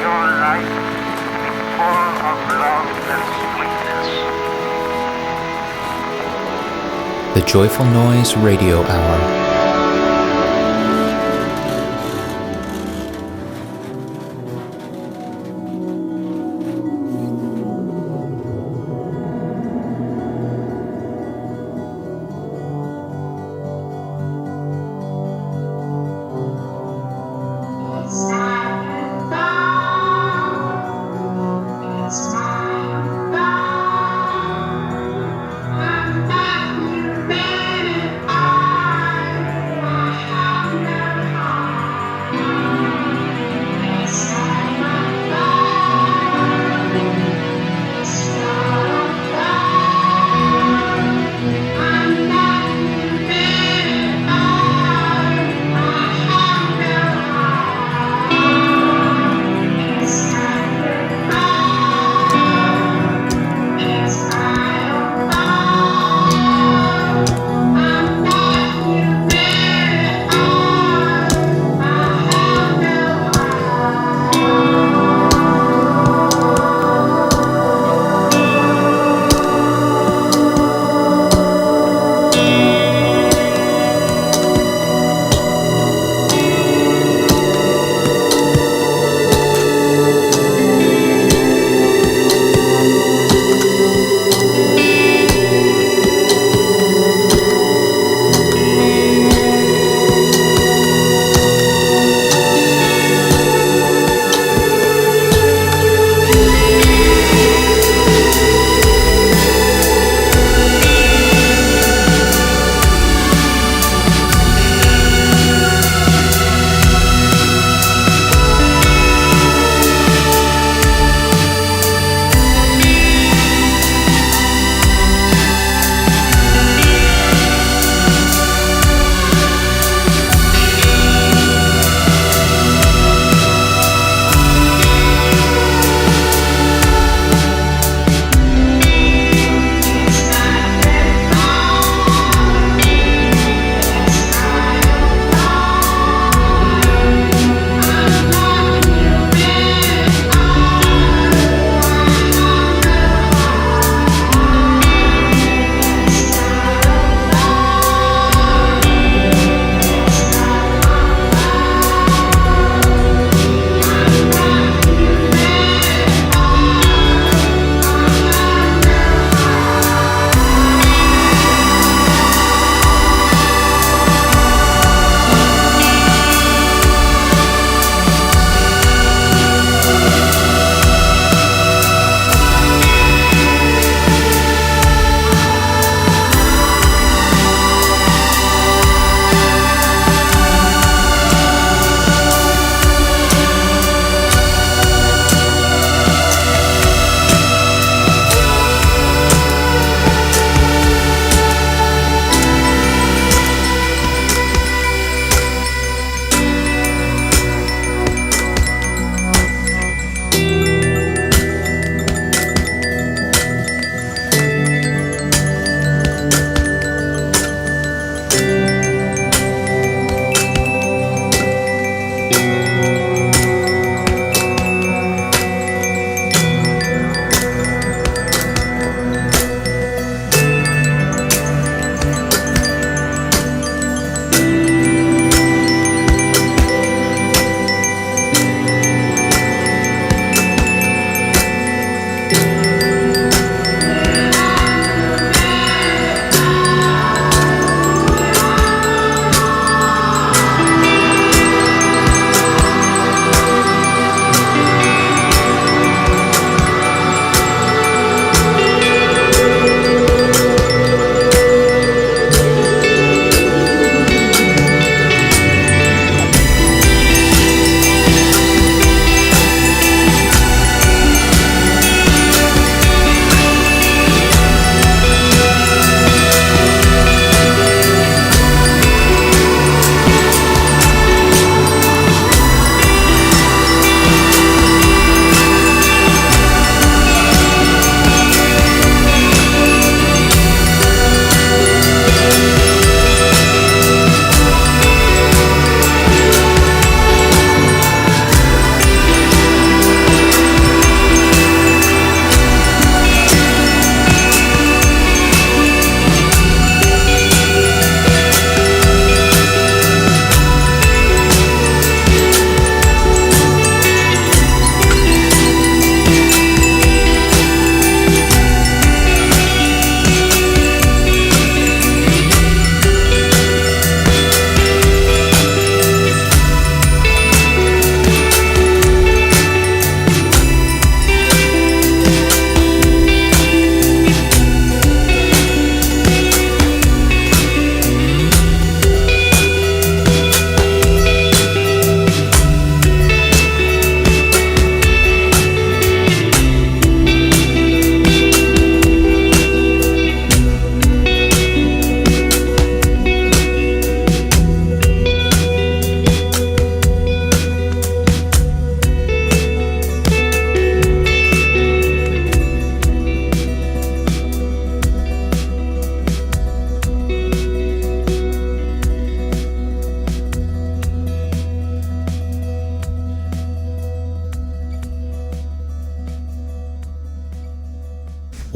your life be full of love and sweetness. The Joyful Noise Radio Hour.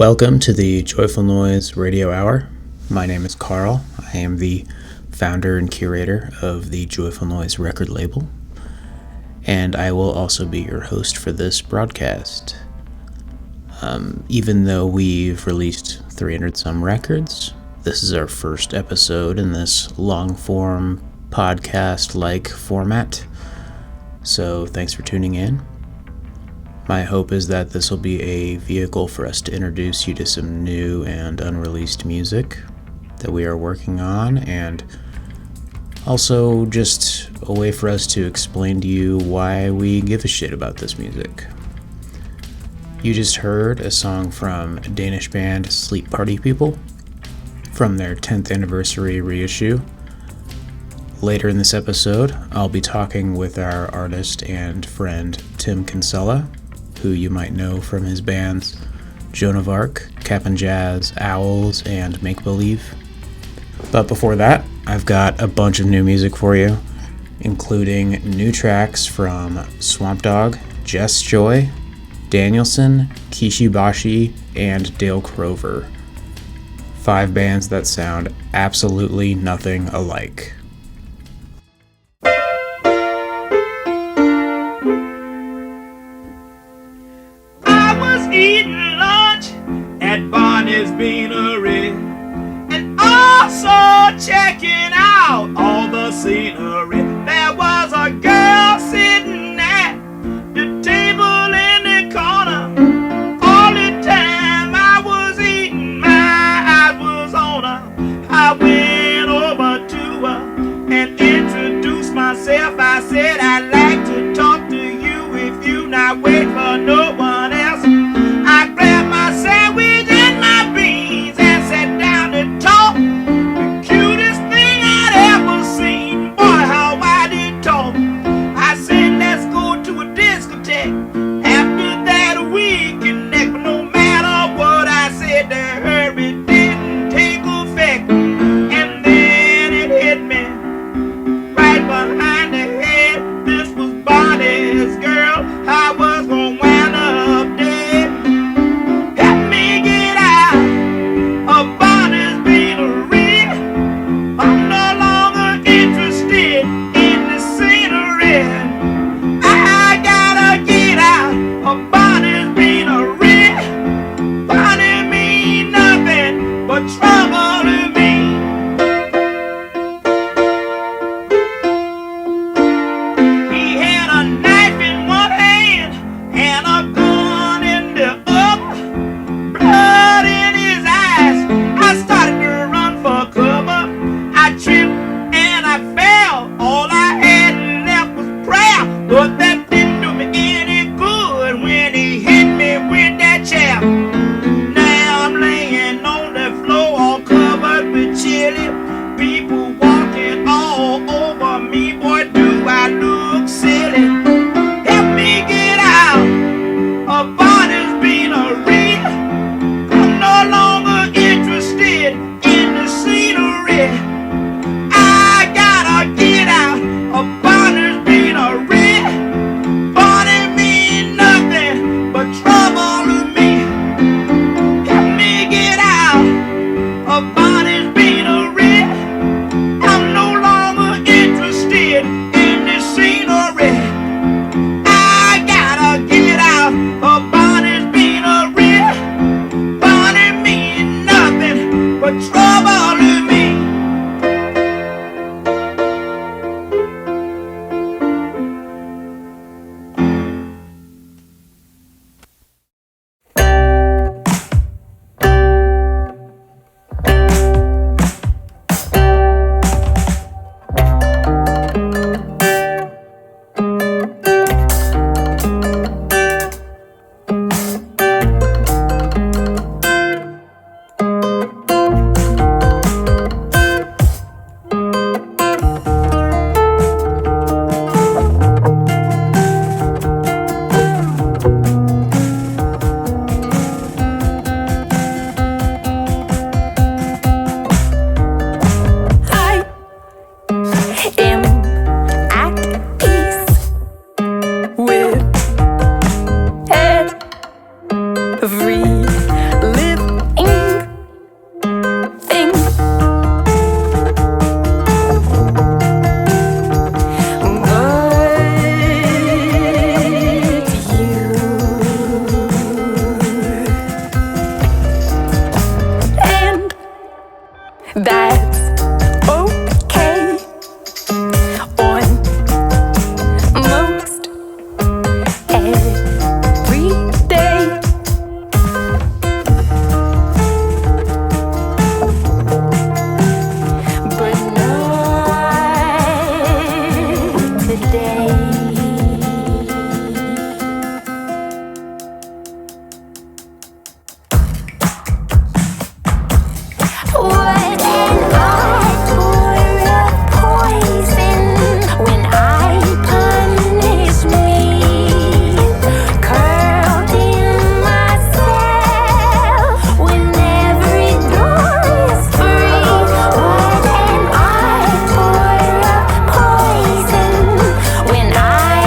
Welcome to the Joyful Noise Radio Hour. My name is Carl. I am the founder and curator of the Joyful Noise record label, and I will also be your host for this broadcast. Even though we've released 300 some records, this is our first episode in this long-form podcast-like format, so thanks for tuning in. My hope is that this will be a vehicle for us to introduce you to some new and unreleased music that we are working on, and also just a way for us to explain to you why we give a shit about this music. You just heard a song from Danish band Sleep Party People from their 10th anniversary reissue. Later in this episode, I'll be talking with our artist and friend Tim Kinsella, who you might know from his bands Joan of Arc, Cap'n Jazz, Owls, and Make Believe. But before that, I've got a bunch of new music for you, including new tracks from Swamp Dogg, Jess Joy, Danielson, Kishi, Bashi, and Dale Crover. 5 bands that sound absolutely nothing alike. Eating lunch at Barney's Beanery and also checking out all the scenery. There was a girl sitting at the table in the corner. All the time I was eating, my eyes was on her. I went over to her and introduced myself. I said, I'd like to talk to you if you not wait for no one else. I grabbed my sandwich and my beans and sat down to talk. The cutest thing I'd ever seen. Boy, how I did talk. I said, let's go to a discotheque. After that we connect. But no matter what I said to her, it didn't take effect. And then it hit me right behind the head. This was Bonnie's girl. I was gonna wind up dead. When I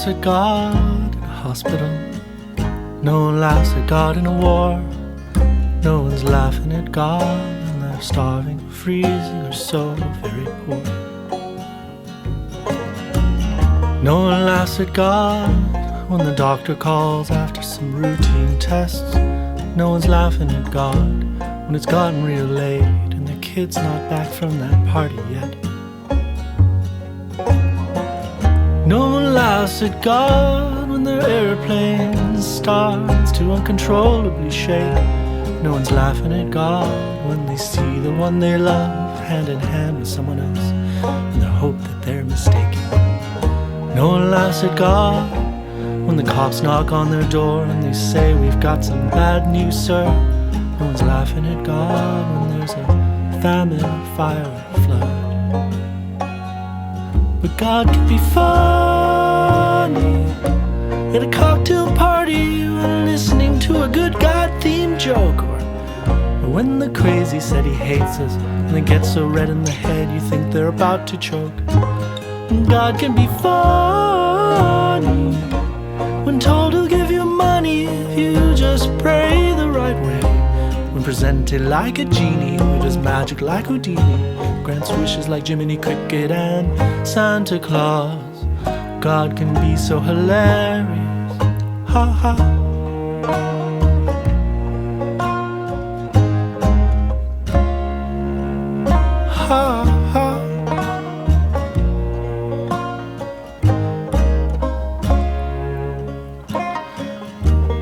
laughs at God in a hospital. No one laughs at God in a war. No one's laughing at God when they're starving, freezing, or so very poor. No one laughs at God when the doctor calls after some routine tests. No one's laughing at God when it's gotten real late and the kid's not back from that party yet. No one laughs at God when their airplane starts to uncontrollably shake. No one's laughing at God when they see the one they love hand in hand with someone else in the hope that they're mistaken. No one laughs at God when the cops knock on their door and they say, "We've got some bad news, sir." No one's laughing at God when there's a famine, fire, or flood. But God can be funny at a cocktail party when listening to a good God-themed joke, or when the crazy said he hates us and they get so red in the head you think they're about to choke. God can be funny when told he'll give you money if you just pray the right way. When presented like a genie who does magic like Houdini, grants wishes like Jiminy Cricket and Santa Claus. God can be so hilarious. Ha ha. Ha ha.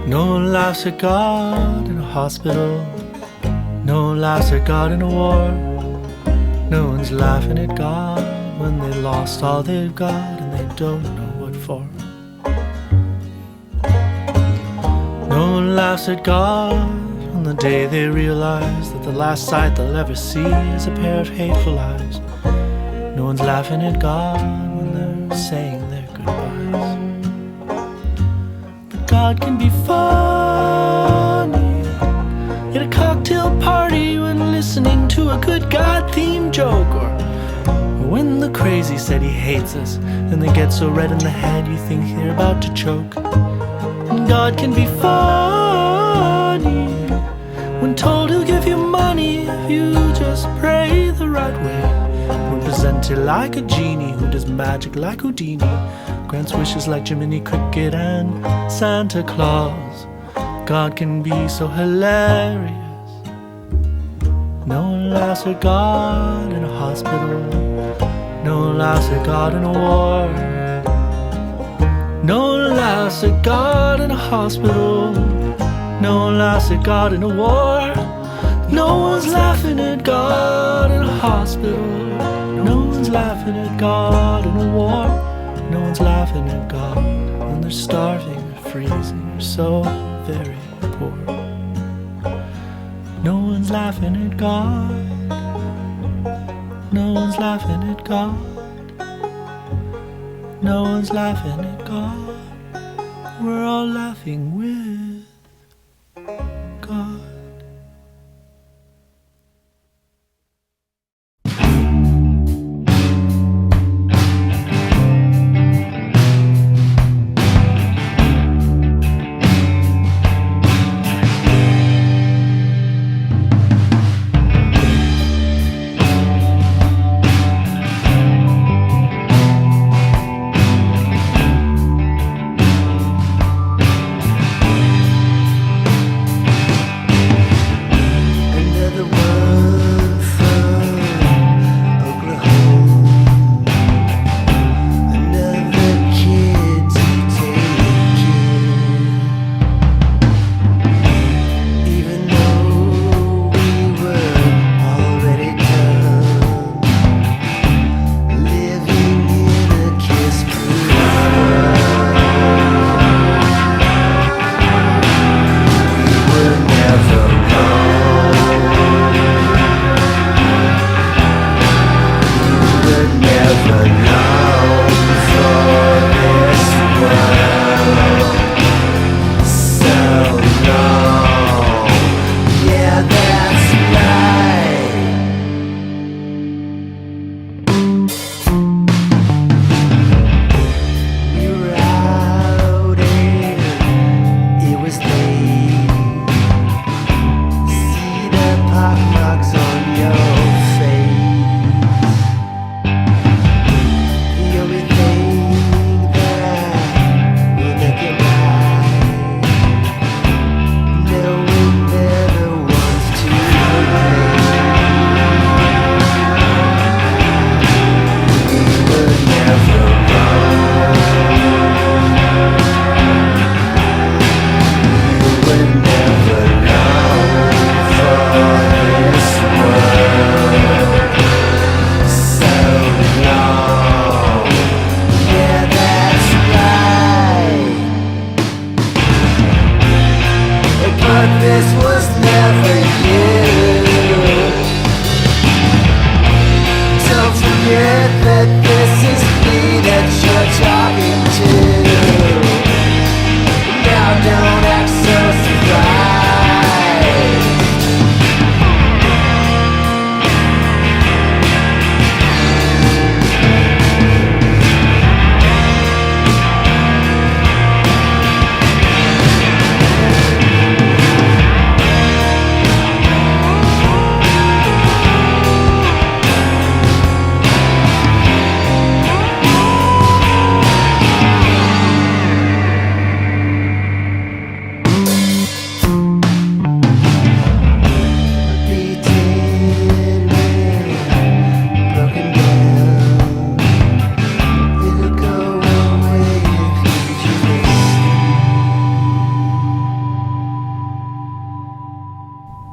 No one laughs at God in a hospital. No one laughs at God in a war. No one's laughing at God when they lost all they've got and they don't know what for. No one laughs at God on the day they realize that the last sight they'll ever see is a pair of hateful eyes. No one's laughing at God when they're saying their goodbyes. But God can be funny at a cocktail party when listening to a good God-themed joke, or when the crazy said he hates us and they get so red in the head you think they're about to choke. And God can be funny when told he'll give you money if you just pray the right way. When presented like a genie who does magic like Houdini, grants wishes like Jiminy Cricket and Santa Claus. God can be so hilarious. No one laughs at God in a hospital. No one laughs at God in a war. No one laughs at God in a hospital. No one laughs at God in a war. No one's laughing at God in a hospital. No one's laughing at God in a war. No one's laughing at God when they're starving or freezing or so very poor. No one's laughing at God. No one's laughing at God. No one's laughing at God. We're all laughing with God.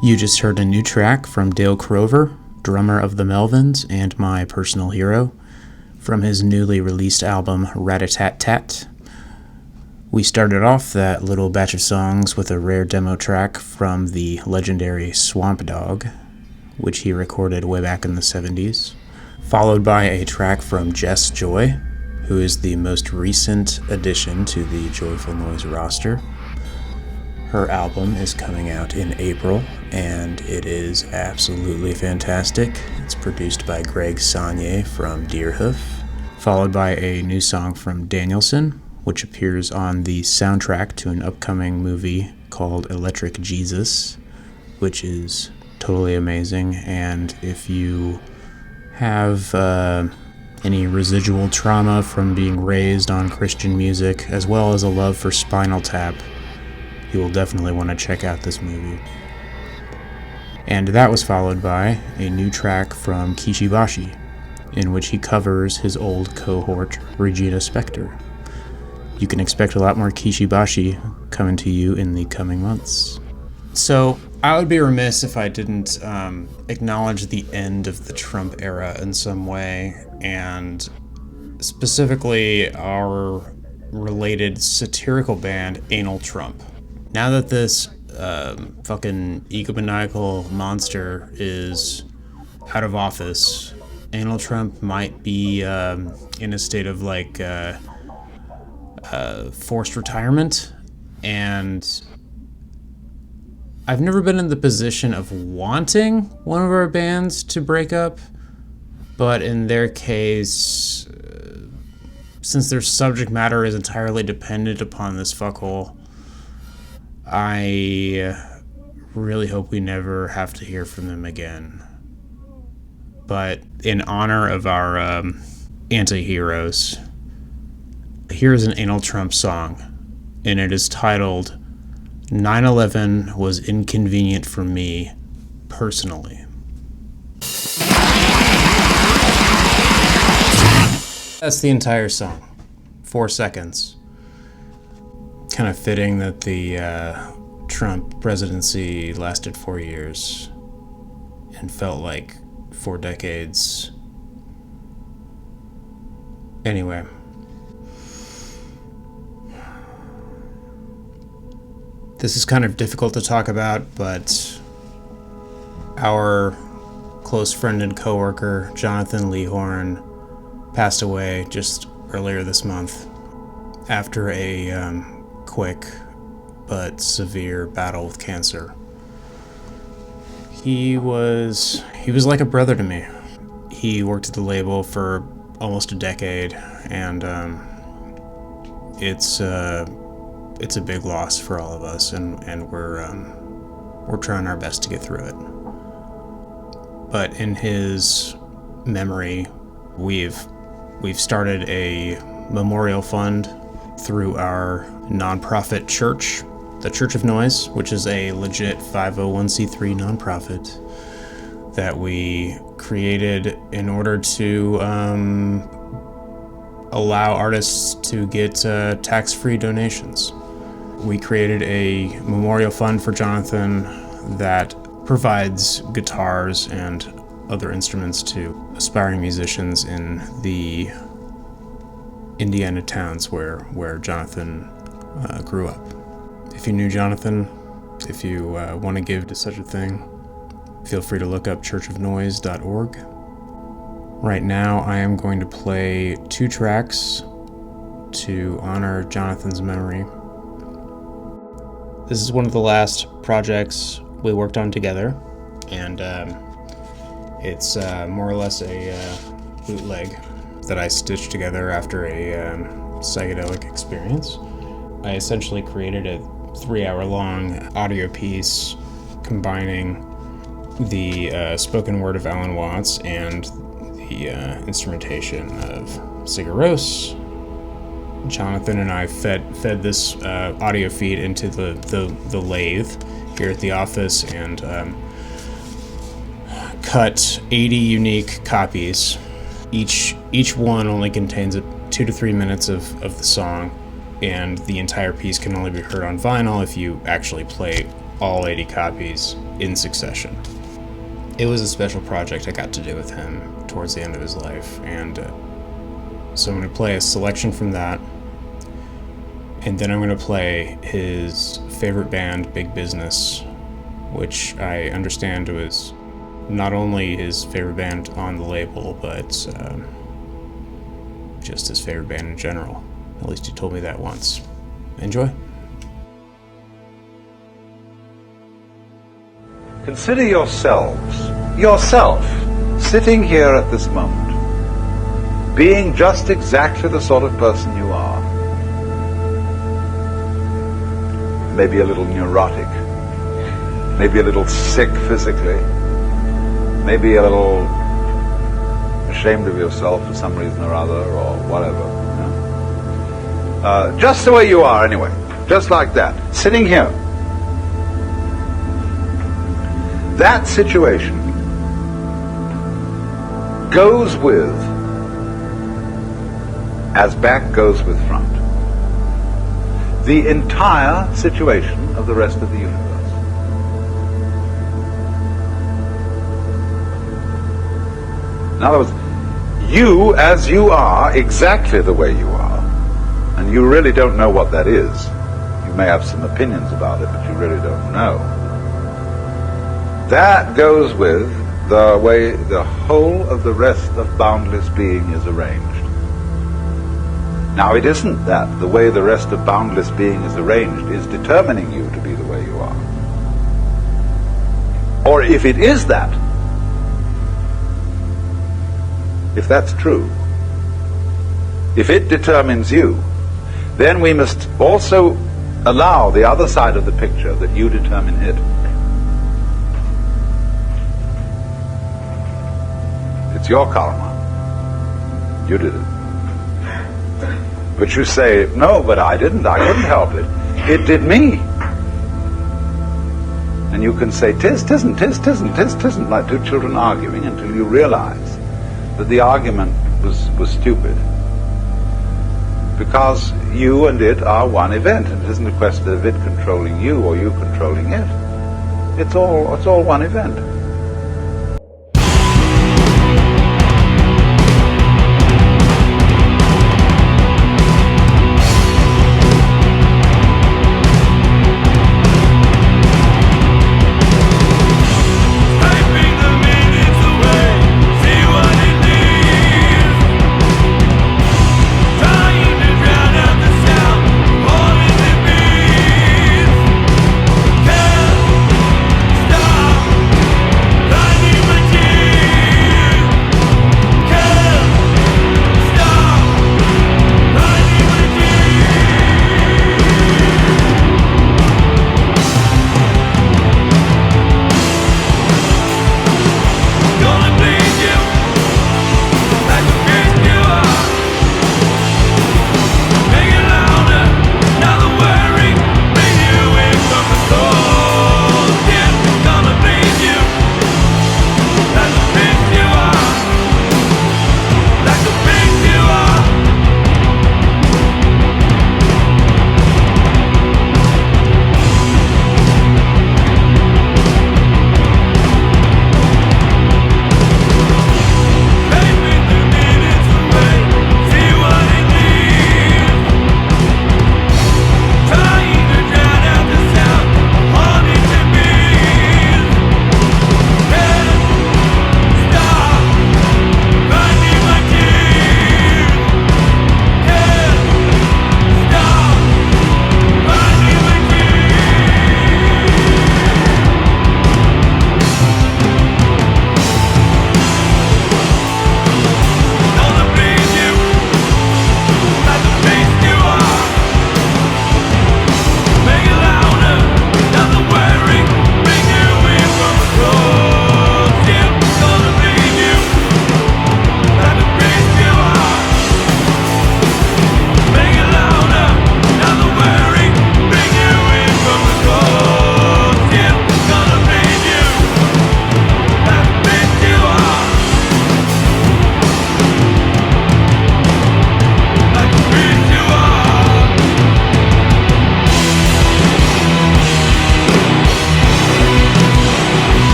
You just heard a new track from Dale Crover, drummer of the Melvins and my personal hero, from his newly released album Rat-a-tat-tat. We started off that little batch of songs with a rare demo track from the legendary Swamp Dogg, which he recorded way back in the 70s, followed by a track from Jess Joy, who is the most recent addition to the Joyful Noise roster. Her album is coming out in April, and it is absolutely fantastic. It's produced by Greg Saunier from Deerhoof, followed by a new song from Danielson, which appears on the soundtrack to an upcoming movie called Electric Jesus, which is totally amazing. And if you have any residual trauma from being raised on Christian music, as well as a love for Spinal Tap, you will definitely want to check out this movie. And that was followed by a new track from Kishi Bashi, in which he covers his old cohort, Regina Spektor. You can expect a lot more Kishi Bashi coming to you in the coming months. So, I would be remiss if I didn't acknowledge the end of the Trump era in some way, and specifically our related satirical band, Anal Trump. Now that this fucking egomaniacal monster is out of office, Anal Trump might be in a state of forced retirement, and I've never been in the position of wanting one of our bands to break up, but in their case, since their subject matter is entirely dependent upon this fuckhole, I really hope we never have to hear from them again. But in honor of our anti-heroes, here's an Anal Trump song, and it is titled 9/11 Was Inconvenient for Me, Personally. That's the entire song. 4 seconds. Kind of fitting that the Trump presidency lasted 4 years and felt like 4 decades. Anyway. This is kind of difficult to talk about, but our close friend and coworker, Jonathan Leehorn, passed away just earlier this month after a quick but severe battle with cancer. He was like a brother to me. He worked at the label for almost a decade, and it's a big loss for all of us, and we're trying our best to get through it. But in his memory, we've started a memorial fund through our nonprofit church, the Church of Noise, which is a legit 501c3 nonprofit that we created in order to allow artists to get tax-free donations. We created a memorial fund for Jonathan that provides guitars and other instruments to aspiring musicians in the Indiana towns where Jonathan grew up. If you knew Jonathan, if you want to give to such a thing, feel free to look up churchofnoise.org. Right now, I am going to play 2 tracks to honor Jonathan's memory. This is one of the last projects we worked on together, and it's more or less a bootleg that I stitched together after a psychedelic experience. I essentially created a 3-hour-long audio piece combining the spoken word of Alan Watts and the instrumentation of Sigur. Jonathan and I fed this audio feed into the lathe here at the office and cut 80 unique copies. Each one only contains 2 to 3 minutes of the song, and the entire piece can only be heard on vinyl if you actually play all 80 copies in succession. It was a special project I got to do with him towards the end of his life, and so I'm going to play a selection from that, and then I'm going to play his favorite band, Big Business, which I understand was not only his favorite band on the label, but just his favorite band in general. At least he told me that once. Enjoy. Consider yourself, sitting here at this moment, being just exactly the sort of person you are. Maybe a little neurotic, maybe a little sick physically, maybe a little ashamed of yourself for some reason or other, or whatever. You know? Just the way you are, anyway, just like that, sitting here. That situation goes with, as back goes with front, the entire situation of the rest of the universe. In other words, you as you are, exactly the way you are, and you really don't know what that is. You may have some opinions about it, but you really don't know. That goes with the way the whole of the rest of boundless being is arranged. Now, it isn't that the way the rest of boundless being is arranged is determining you to be the way you are. Or if it is that, if that's true, if it determines you, then we must also allow the other side of the picture that you determine it. It's your karma. You did it. But you say, no, but I didn't. I couldn't help it. It did me. And you can say, tisn't, like two children arguing until you realize that the argument was stupid. Because you and it are one event. It isn't a question of it controlling you or you controlling it. It's all one event.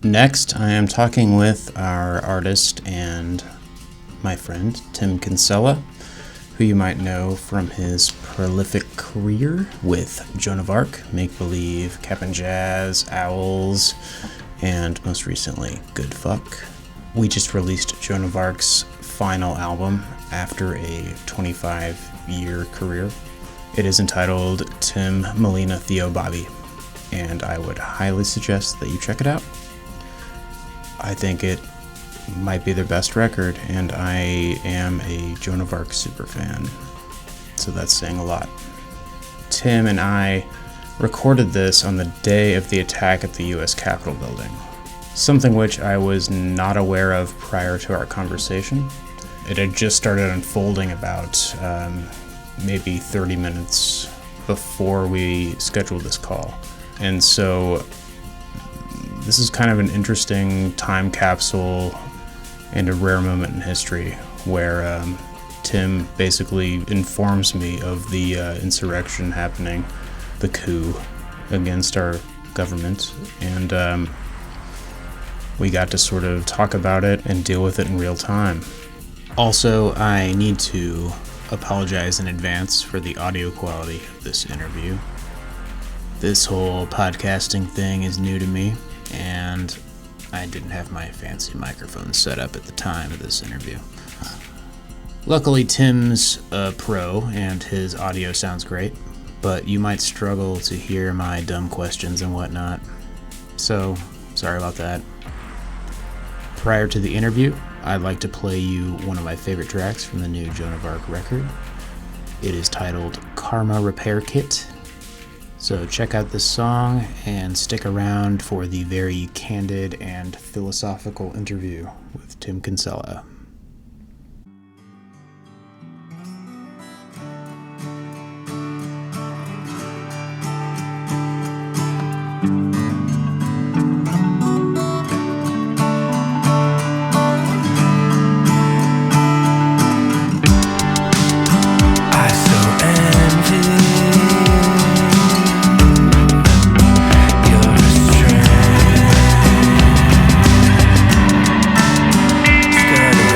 Next, I am talking with our artist and my friend, Tim Kinsella, who you might know from his prolific career with Joan of Arc, Make Believe, Cap'n Jazz, Owls, and most recently, Good Fuck. We just released Joan of Arc's final album after a 25-year career. It is entitled Tim, Melina, Theo, Bobby, and I would highly suggest that you check it out. I think it might be their best record, and I am a Joan of Arc super fan, so that's saying a lot. Tim and I recorded this on the day of the attack at the U.S. Capitol building, something which I was not aware of prior to our conversation. It had just started unfolding about maybe 30 minutes before we scheduled this call, and so this is kind of an interesting time capsule and a rare moment in history where Tim basically informs me of the insurrection happening, the coup against our government, and we got to sort of talk about it and deal with it in real time. Also, I need to apologize in advance for the audio quality of this interview. This whole podcasting thing is new to me, and I didn't have my fancy microphone set up at the time of this interview. Luckily, Tim's a pro, and his audio sounds great, but you might struggle to hear my dumb questions and whatnot, so sorry about that. Prior to the interview, I'd like to play you one of my favorite tracks from the new Joan of Arc record. It is titled Karma Repair Kit. So check out this song and stick around for the very candid and philosophical interview with Tim Kinsella. Skirt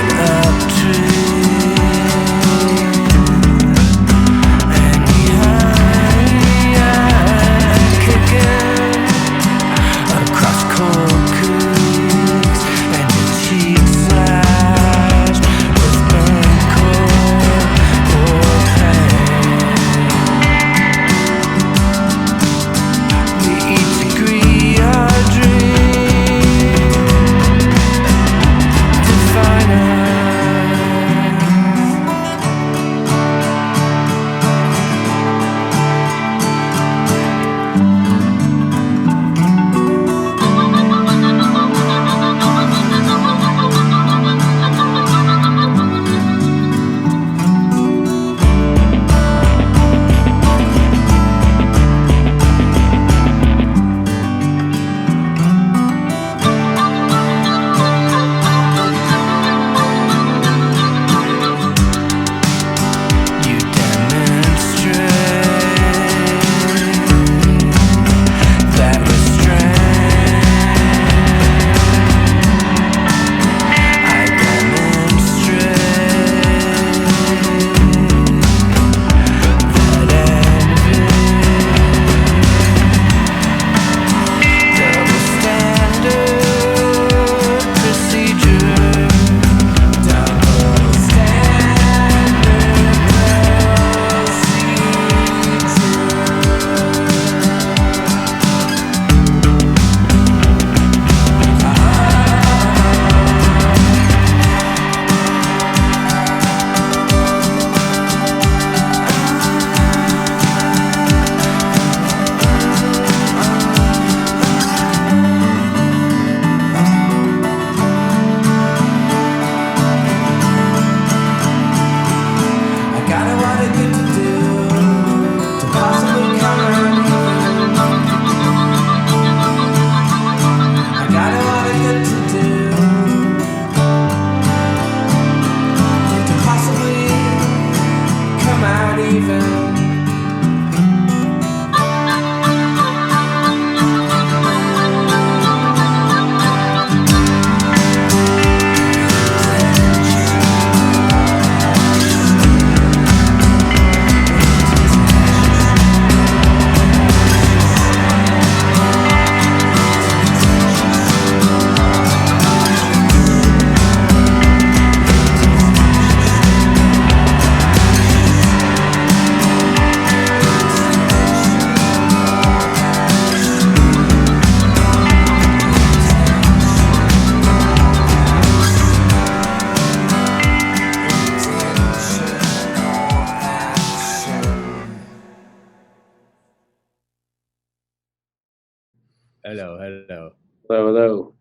Hello. Hello.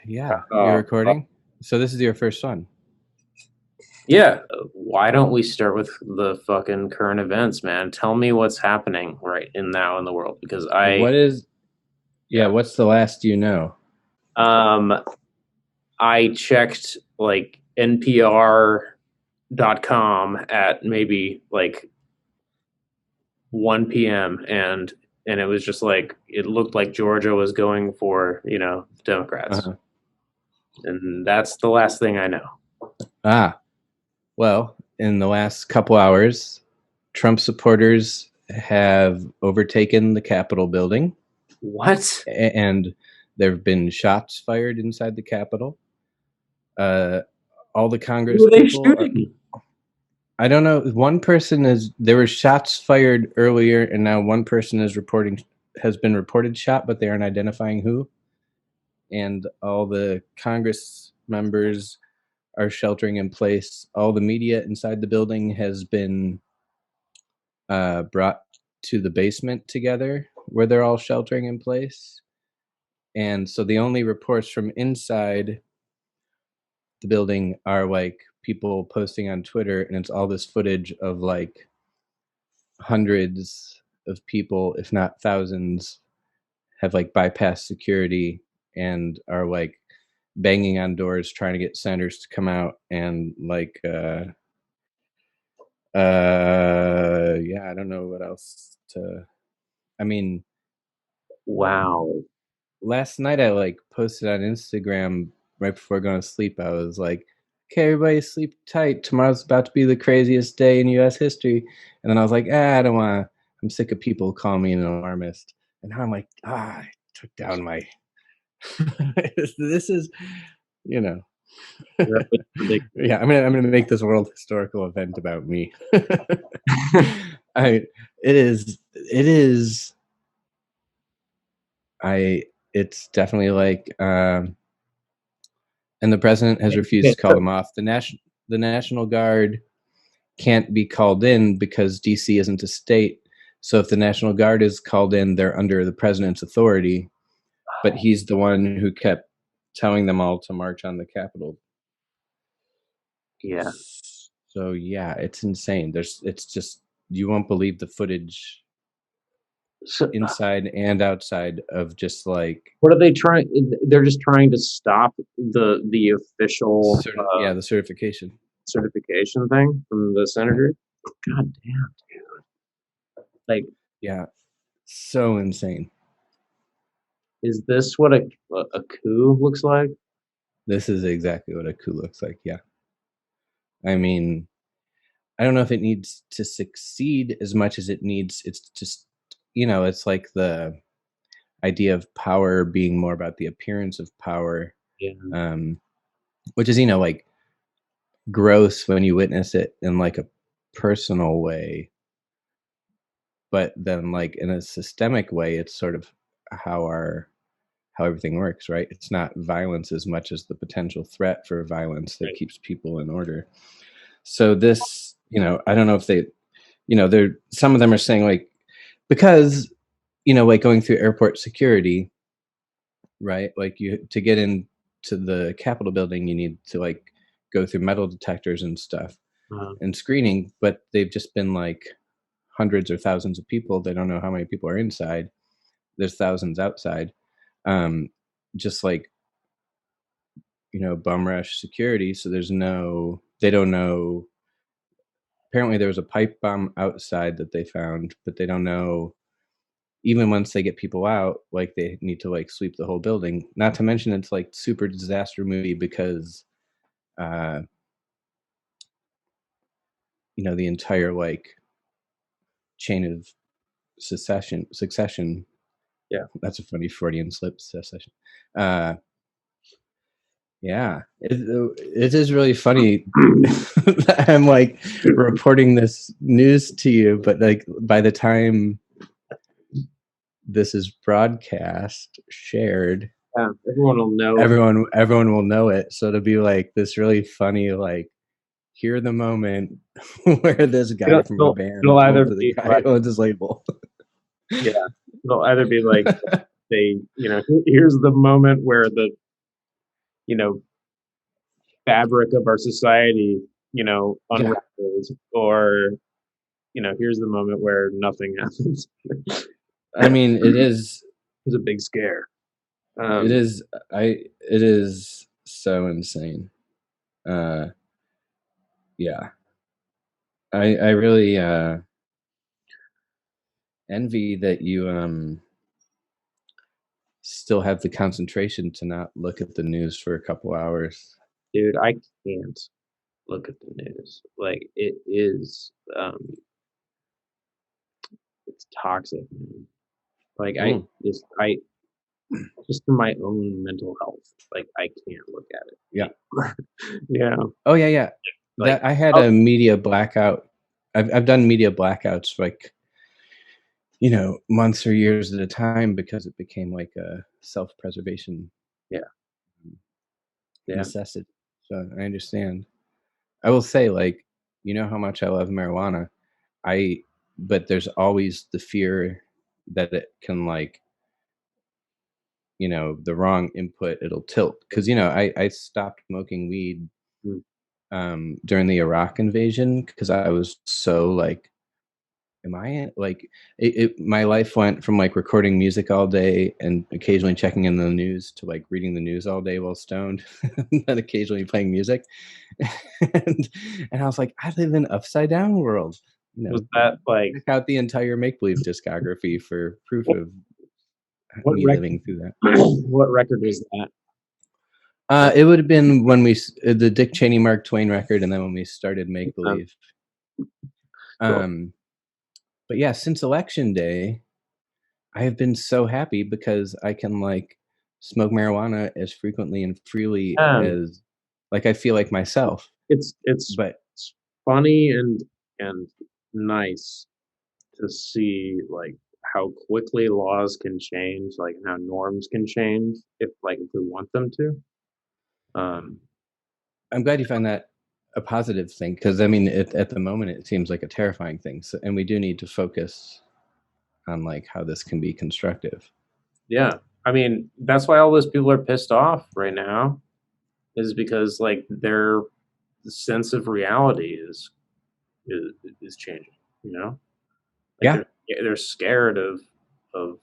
Yeah, you're recording? So this is your first one? Yeah. Why don't we start with the fucking current events, man? Tell me what's happening right now in the world, because what's the last you know? I checked like NPR.com at maybe like 1 p.m. and it was just like it looked like Georgia was going for, Democrats. Uh-huh. And that's the last thing I know. Well, in the last couple hours, Trump supporters have overtaken the Capitol building. What? And there have been shots fired inside the Capitol. All the Congress Who are they people shooting? I don't know. There were shots fired earlier, and now one person has been reported shot, but they aren't identifying who. And all the Congress members are sheltering in place. All the media inside the building has been brought to the basement together, where they're all sheltering in place. And so the only reports from inside the building are like people posting on Twitter, and it's all this footage of like hundreds of people, if not thousands, have like bypassed security and are like banging on doors trying to get senators to come out, and like I don't know what else to. I mean, Wow. last night I like posted on Instagram right before going to sleep. I was like, okay, everybody sleep tight. Tomorrow's about to be the craziest day in US history. And then I was like, I don't want to. I'm sick of people calling me an alarmist. And now I'm like, I took down my. This is, Yeah, I'm gonna make this world historical event about me. It's definitely like, and the president has refused to call them off. The National Guard can't be called in because DC isn't a state. So if the National Guard is called in, they're under the president's authority. But he's the one who kept telling them all to march on the Capitol. Yeah. So yeah, it's insane. It's just, you won't believe the footage inside and outside of just like. What are they trying? They're just trying to stop the official the certification thing from the senator. God damn, dude! Like, yeah, so insane. Is this what a coup looks like? This is exactly what a coup looks like. Yeah. I mean, I don't know if it needs to succeed as much as it's just, it's like the idea of power being more about the appearance of power. Yeah. Which is, like gross when you witness it in like a personal way. But then like in a systemic way, it's sort of how everything works, right? It's not violence as much as the potential threat for violence that keeps people in order. So this, I don't know if they, some of them are saying like, because, like going through airport security, right? Like to get into the Capitol building, you need to like go through metal detectors and stuff and screening, but they've just been like hundreds or thousands of people. They don't know how many people are inside. There's thousands outside. Just like, bum rush security. So they don't know. Apparently there was a pipe bomb outside that they found, but they don't know, even once they get people out, like they need to like sweep the whole building. Not to mention it's like super disaster movie because, the entire like chain of succession. Yeah. That's a funny Freudian slip, secession. Yeah, it is really funny. I'm like reporting this news to you, but like by the time this is broadcast, shared, everyone will know. Everyone will know it. So to be like this really funny, like hear the moment where this guy from a band it'll either be guy owns his label. Yeah, It'll either be like they, here's the moment where the, fabric of our society, unravels, or here's the moment where nothing happens. I mean, it is. It's a big scare. It is. It is so insane. Yeah. I really envy that you still have the concentration to not look at the news for a couple hours. Dude, I can't look at the news. Like, it is it's toxic, man. Like, I just for my own mental health, like, I can't look at it. Yeah. Yeah. Oh yeah. Like, I had a media blackout. I've done media blackouts like, months or years at a time because it became like a self-preservation necessity. So I understand. I will say, like, how much I love marijuana. But there's always the fear that it can, like, the wrong input, it'll tilt. Because, I stopped smoking weed during the Iraq invasion because I was so like, am I like my life went from like recording music all day and occasionally checking in the news to like reading the news all day while stoned and occasionally playing music. and I was like, I live in an upside down world. Was that like check out the entire Make Believe discography for proof of me living through that. What record was that? It would have been when the Dick Cheney Mark Twain record, and then when we started Make Believe. Cool. But yeah, since election day, I have been so happy because I can like smoke marijuana as frequently and freely as like I feel like myself. It's funny and nice to see like how quickly laws can change, like how norms can change if we want them to. I'm glad you find that a positive thing, because I mean, at the moment it seems like a terrifying thing. So, and we do need to focus on like how this can be constructive. Yeah, I mean, that's why all those people are pissed off right now, is because like their sense of reality is changing. Like, they're scared of the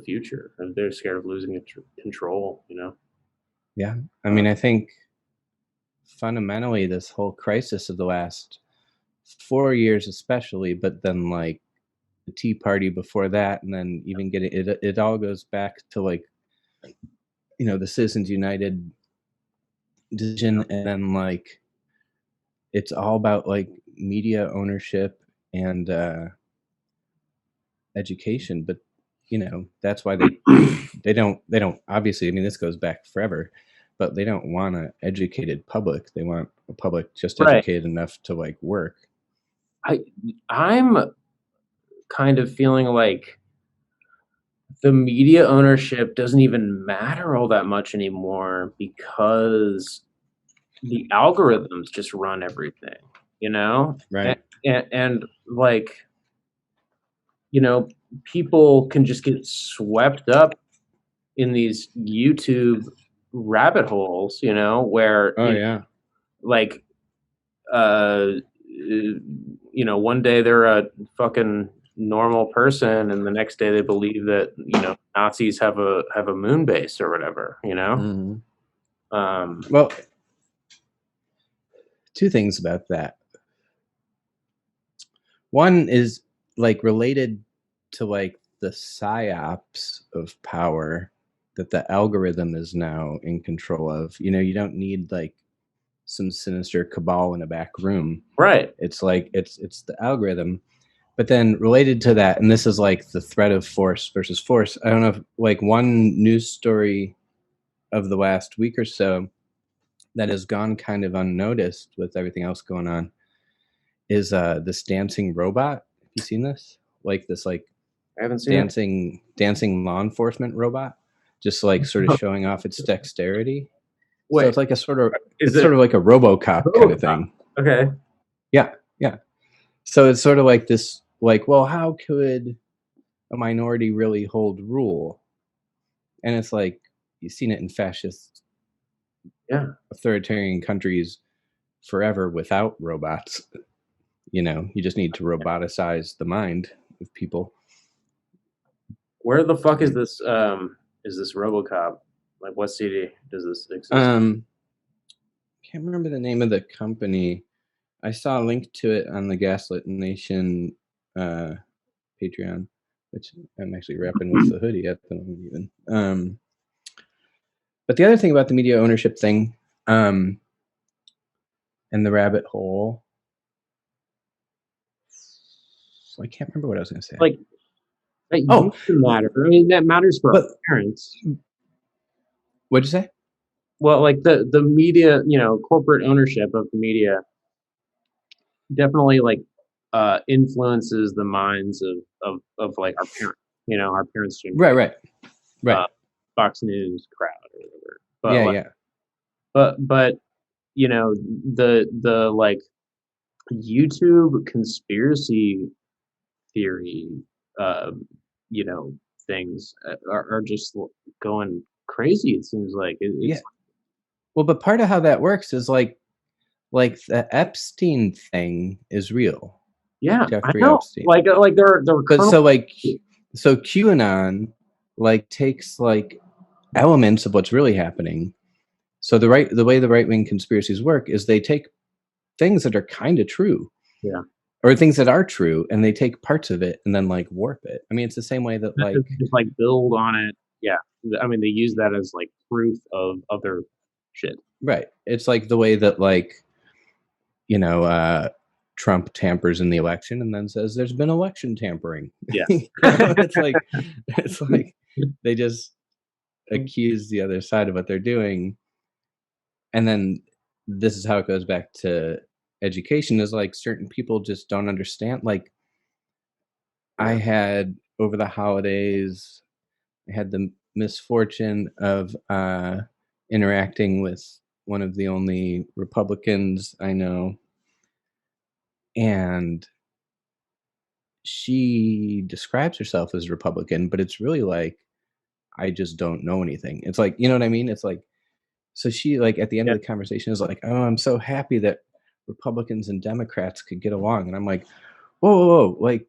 future, and they're scared of losing control. Yeah, I mean, I think fundamentally this whole crisis of the last 4 years especially, but then like the Tea Party before that, and then even getting it all goes back to like the Citizens United decision, and then like it's all about like media ownership and education. But that's why they don't obviously, I mean, this goes back forever, but they don't want an educated public. They want a public just educated enough to like work. I'm kind of feeling like the media ownership doesn't even matter all that much anymore, because the algorithms just run everything, Right. And like, people can just get swept up in these YouTube rabbit holes, where like one day they're a fucking normal person, and the next day they believe that Nazis have a moon base or whatever. Mm-hmm. Well, two things about that. One is like related to like the psyops of power that the algorithm is now in control of. You don't need like some sinister cabal in a back room. Right. It's like it's the algorithm. But then related to that, and this is like the threat of force versus force. I don't know if like one news story of the last week or so that has gone kind of unnoticed with everything else going on is this dancing robot. Have you seen this? Like this like I haven't seen dancing law enforcement robot, just like sort of showing off its dexterity. Wait, so it's like a sort of sort of like a RoboCop kind of thing. Okay. Yeah. So it's sort of like this, like, well, how could a minority really hold rule. And it's like, you've seen it in fascist, authoritarian countries forever without robots. You just need to roboticize the mind of people. Where the fuck is this RoboCop? Like, what city does this exist? Can't remember the name of the company. I saw a link to it on the Gaslit Nation Patreon, which I'm actually wrapping with the hoodie at the moment even. But the other thing about the media ownership thing, and the rabbit hole, I can't remember what I was going to say. Like, that used to matter. I mean, that matters for our parents. What'd you say? Well, like the media, corporate ownership of the media definitely like influences the minds of like our parents. Our parents' generation. Right. Fox News crowd or whatever. But But the like YouTube conspiracy theory, things are just going crazy. It seems like it's Well, but part of how that works is like the Epstein thing is real. Yeah, Jeffrey I know. Epstein. Like they're so QAnon like takes like elements of what's really happening. So the way the right-wing conspiracies work is they take things that are kind of true. Yeah. Or things that are true, and they take parts of it and then like warp it. I mean, it's the same way that like just like build on it. Yeah. I mean, they use that as like proof of other shit. Right. It's like the way that like Trump tampers in the election and then says there's been election tampering. Yeah. It's like they just accuse the other side of what they're doing. And then this is how it goes back to education, is like certain people just don't understand. Like I had over the holidays, I had the misfortune of interacting with one of the only Republicans I know. And she describes herself as Republican, but it's really like, I just don't know anything. It's like, you know what I mean? It's like, so she like at the end of the conversation is like, oh, I'm so happy that Republicans and Democrats could get along. And I'm like, whoa. Like,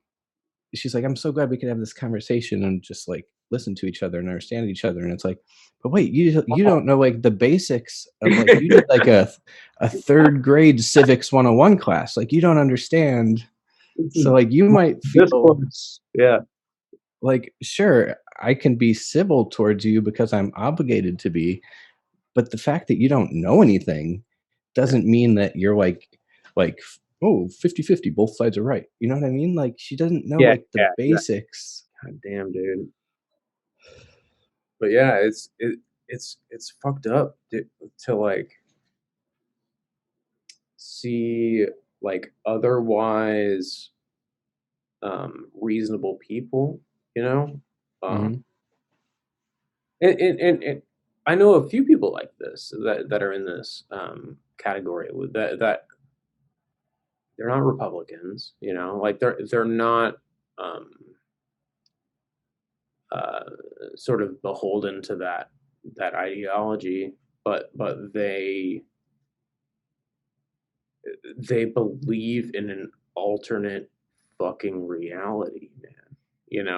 she's like, I'm so glad we could have this conversation and just like listen to each other and understand each other. And it's like, but wait, you don't know like the basics of like, you did like a third grade civics 101 class. Like you don't understand. So like you might feel like, sure, I can be civil towards you because I'm obligated to be, but the fact that you don't know anything doesn't mean that you're like, oh, 50-50, both sides are right. You know what I mean? Like she doesn't know like the basics. God damn, dude. But yeah, it's fucked up to like see like otherwise reasonable people, and I know a few people like this that are in this category with that they're not Republicans, like they're not sort of beholden to that ideology, but they believe in an alternate fucking reality, man.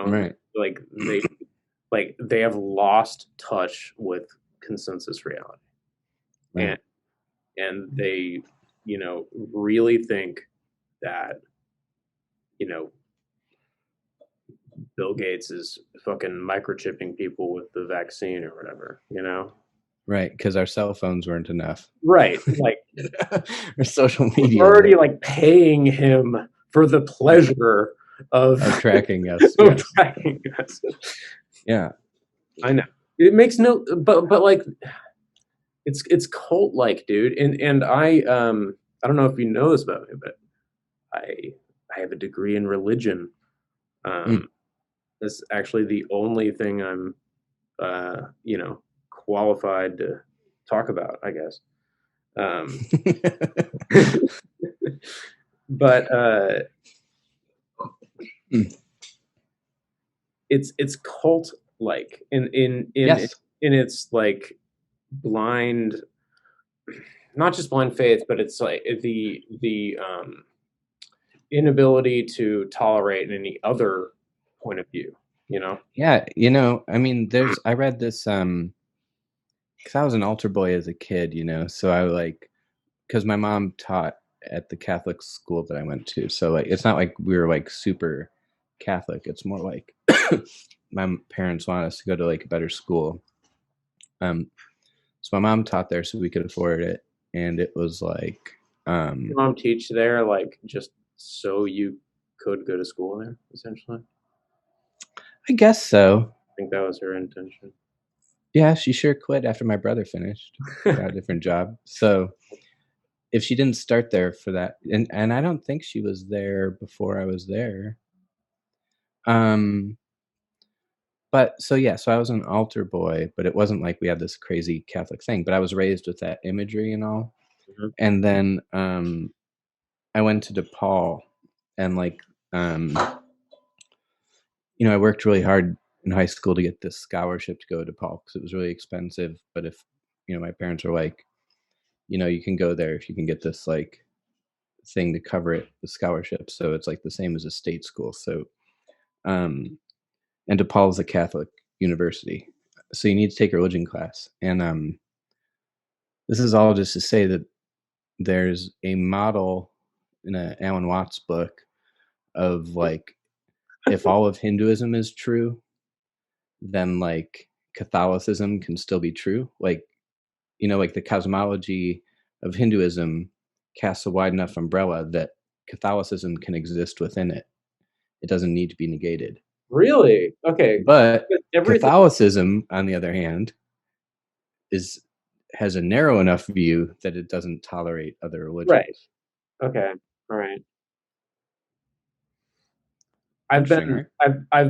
Right. Like they have lost touch with consensus reality. Right. And they really think that Bill Gates is fucking microchipping people with the vaccine or whatever, Right, because our cell phones weren't enough. Right, like or social media. We're already like paying him for the pleasure of tracking us. Tracking us. Yeah, I know. It makes no, but like, it's cult like, dude. And I don't know if you know this about me, but I have a degree in religion. That's actually the only thing I'm, qualified to talk about, I guess. But it's cult like in Yes. in its like blind, not just blind faith, but it's like the inability to tolerate any other point of view, you know? Yeah, I mean, I read this because I was an altar boy as a kid, so I like, because my mom taught at the Catholic school that I went to, so like it's not like we were like super Catholic. It's more like my parents wanted us to go to like a better school. So my mom taught there so we could afford it, and it was like, Your mom teach there, like just so you could go to school there, essentially. I guess so. I think that was her intention. Yeah, she sure quit after my brother finished, got a different job. So if she didn't start there for that, and I don't think she was there before I was there. But so yeah, so I was an altar boy, but it wasn't like we had this crazy Catholic thing, but I was raised with that imagery and all. Mhm. And then I went to DePaul, and like I worked really hard in high school to get this scholarship to go to DePaul because it was really expensive. But if my parents were like, you can go there if you can get this like thing to cover it, the scholarship. So it's like the same as a state school. So and DePaul is a Catholic university, so you need to take a religion class. And this is all just to say that there's a model in a Alan Watts book of like, if all of Hinduism is true, then like Catholicism can still be true. Like, like the cosmology of Hinduism casts a wide enough umbrella that Catholicism can exist within it. It doesn't need to be negated. Really? Okay. But Everything. Catholicism, on the other hand, has a narrow enough view that it doesn't tolerate other religions. Right. Okay. All right. I've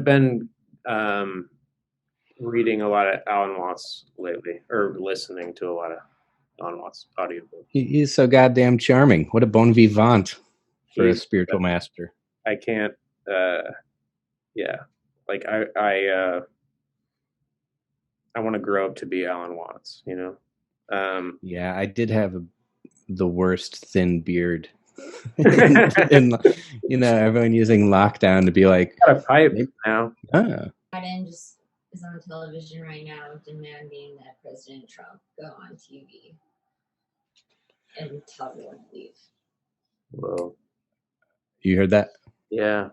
been reading a lot of Alan Watts lately, or listening to a lot of Alan Watts audiobooks. He's so goddamn charming. What a bon vivant for a spiritual master. I can't. Yeah, like I want to grow up to be Alan Watts. Yeah, I did have the worst thin beard. and everyone using lockdown to be like, got a pipe now. Biden just is on television right now demanding that President Trump go on TV and tell everyone to leave. Whoa. You heard that? Yeah.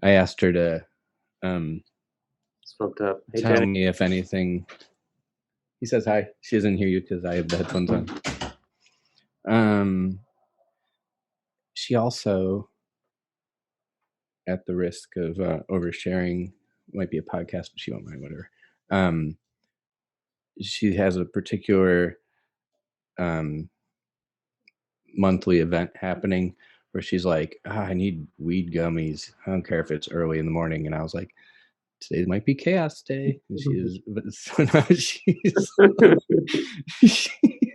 I asked her to smoked up. Hey, tell me if anything. He says hi. She doesn't hear you because I have the headphones on. She also, at the risk of oversharing, might be a podcast, but she won't mind, whatever. She has a particular monthly event happening where she's like, I need weed gummies. I don't care if it's early in the morning. And I was like, today might be chaos day. And she is, but so now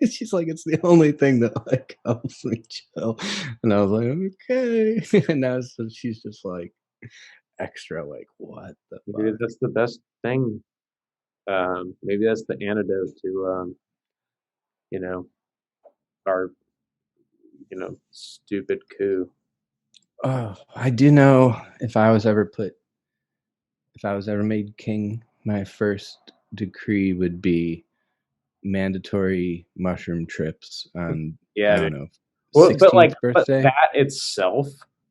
she's like, it's the only thing that like helps me chill. And I was like, okay. And now so she's just like extra like, what the fuck? Maybe that's the best thing. Maybe that's the antidote to our stupid coup. Oh, I do know if I was ever made king, my first decree would be mandatory mushroom trips on I don't know, 16th birthday. But that itself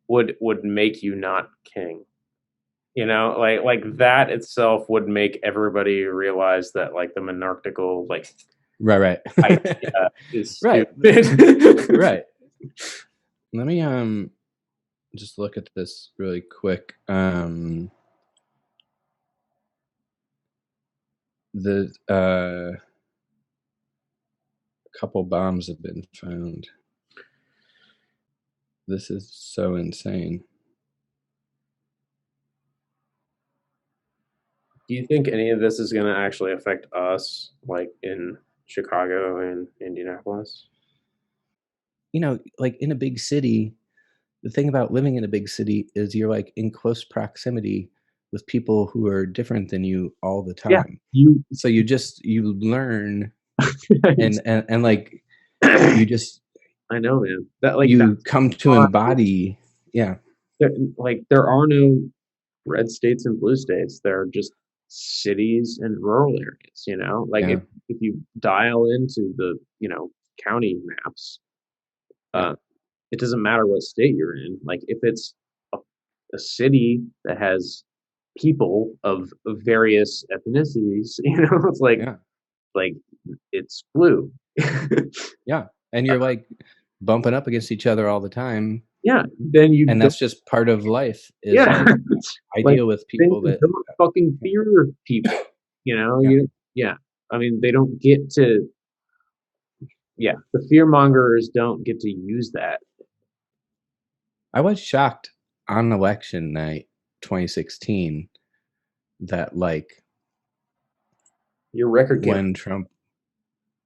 would make you not king. Like that itself would make everybody realize that like the monarchical right idea is right stupid. Right. Let me just look at this really quick. The couple bombs have been found. This is so insane. Do you think any of this is going to actually affect us, like in Chicago and Indianapolis? Like in a big city, the thing about living in a big city is you're like in close proximity with people who are different than you all the Yeah, time. you So you learn and like you just I know, man. That like you that's come to embody. Yeah. there are no red states and blue states. There are just cities and rural areas, you know? Like Yeah. if you dial into the, county maps, it doesn't matter what state you're in. Like if it's a city that has people of various ethnicities, it's Yeah. like it's blue. Yeah. And you're like bumping up against each other all the time. Yeah, then you And don't, that's just part of life is yeah. like I Like, deal with then people you that don't fucking fear people, Yeah. yeah. I mean, they don't get to, yeah, the fear mongers don't get to use that. I was shocked on election night 2016 that like Your record came, when Trump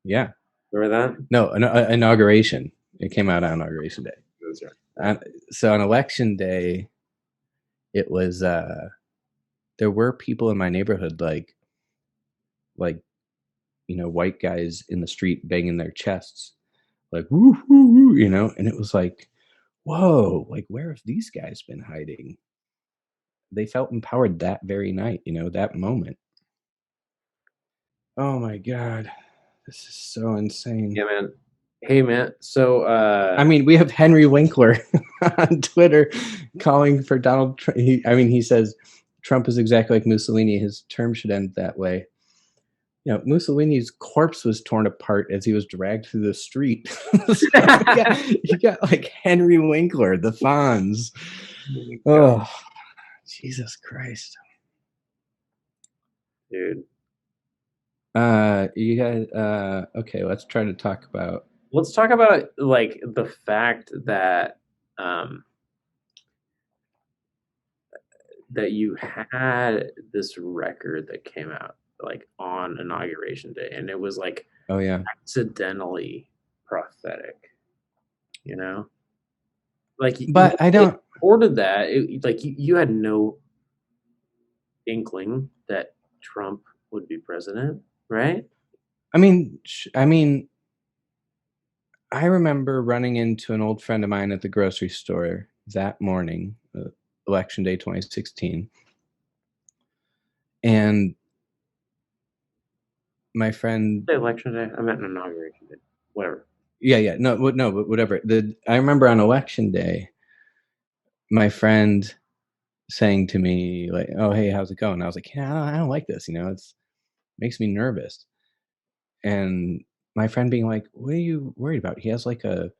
yeah. remember that? No, inauguration. It came out on inauguration day. Those are- So on election day, it was there were people in my neighborhood like white guys in the street banging their chests, like woo woo woo, and it was like, whoa, like where have these guys been hiding? They felt empowered that very night, that moment. Oh my god, this is so insane. Yeah, man. Hey, man. So, I mean, we have Henry Winkler on Twitter calling for Donald Trump. He says Trump is exactly like Mussolini. His term should end that way. Mussolini's corpse was torn apart as he was dragged through the street. you got like Henry Winkler, the Fonz. Oh, Jesus Christ. dude, You guys, okay, let's try to talk about. let's talk about like the fact that that you had this record that came out like on inauguration day, and it was like Oh yeah, accidentally prophetic, like but I don't. ordered that. Like you had no inkling that Trump would be president, right? I mean, I remember running into an old friend of mine at the grocery store that morning, election day 2016, and my friend. The election day. I meant inauguration day. Whatever. Yeah, no, but whatever. I remember on election day, my friend saying to me like, "Oh, hey, how's it going?" I was like, "Yeah, I don't like this. It's makes me nervous." And my friend being like, "What are you worried about? He has like a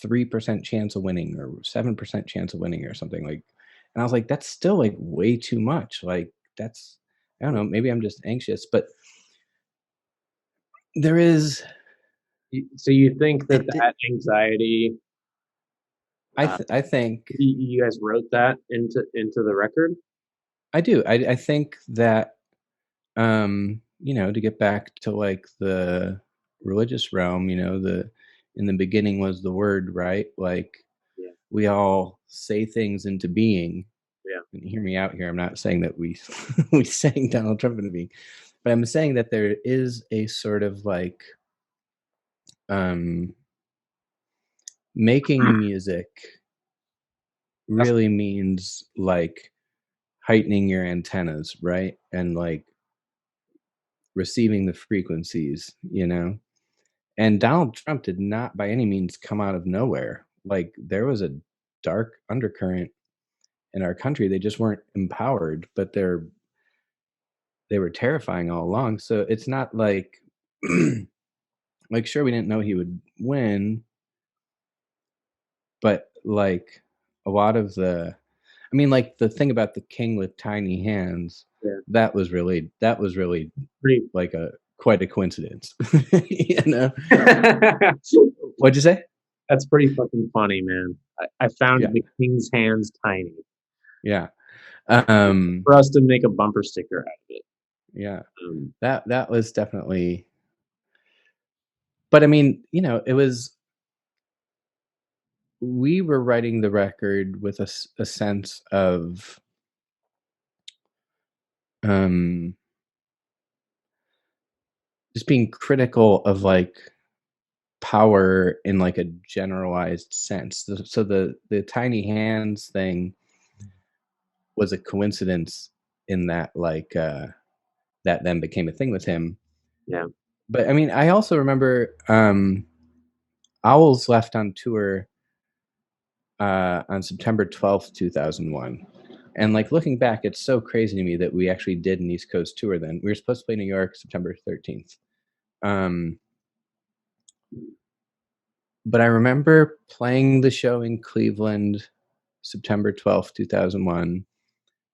3% chance of winning or 7% chance of winning or something like." And I was like, "That's still like way too much. Like that's I don't know. Maybe I'm just anxious, but there is." So you think that anxiety? I think You guys wrote that into the record? I do. I think that to get back to like the religious realm, in the beginning was the word, right? Like Yeah. we all say things into being. Yeah. And hear me out here. I'm not saying that we we sang Donald Trump into being, but I'm saying that there is a sort of like making music really means like heightening your antennas, right? And like receiving the frequencies, And Donald Trump did not by any means come out of nowhere. Like there was a dark undercurrent in our country. They just weren't empowered, but they were terrifying all along. So it's not like like sure we didn't know he would win, but like a lot of like the thing about the king with tiny hands, Yeah. that was really Pretty. like quite a coincidence. What'd you say? That's pretty fucking funny, man. I found Yeah. the king's hands tiny. Yeah. For us to make a bumper sticker out of it. Yeah. That was definitely. But I mean, it was. We were writing the record with a sense of just being critical of like power in like a generalized sense. So the tiny hands thing was a coincidence in that like that then became a thing with him. Yeah. But I mean, I also remember Owls left on tour on September 12th, 2001. And like looking back, it's so crazy to me that we actually did an East Coast tour then. We were supposed to play New York September 13th. But I remember playing the show in Cleveland September 12th, 2001,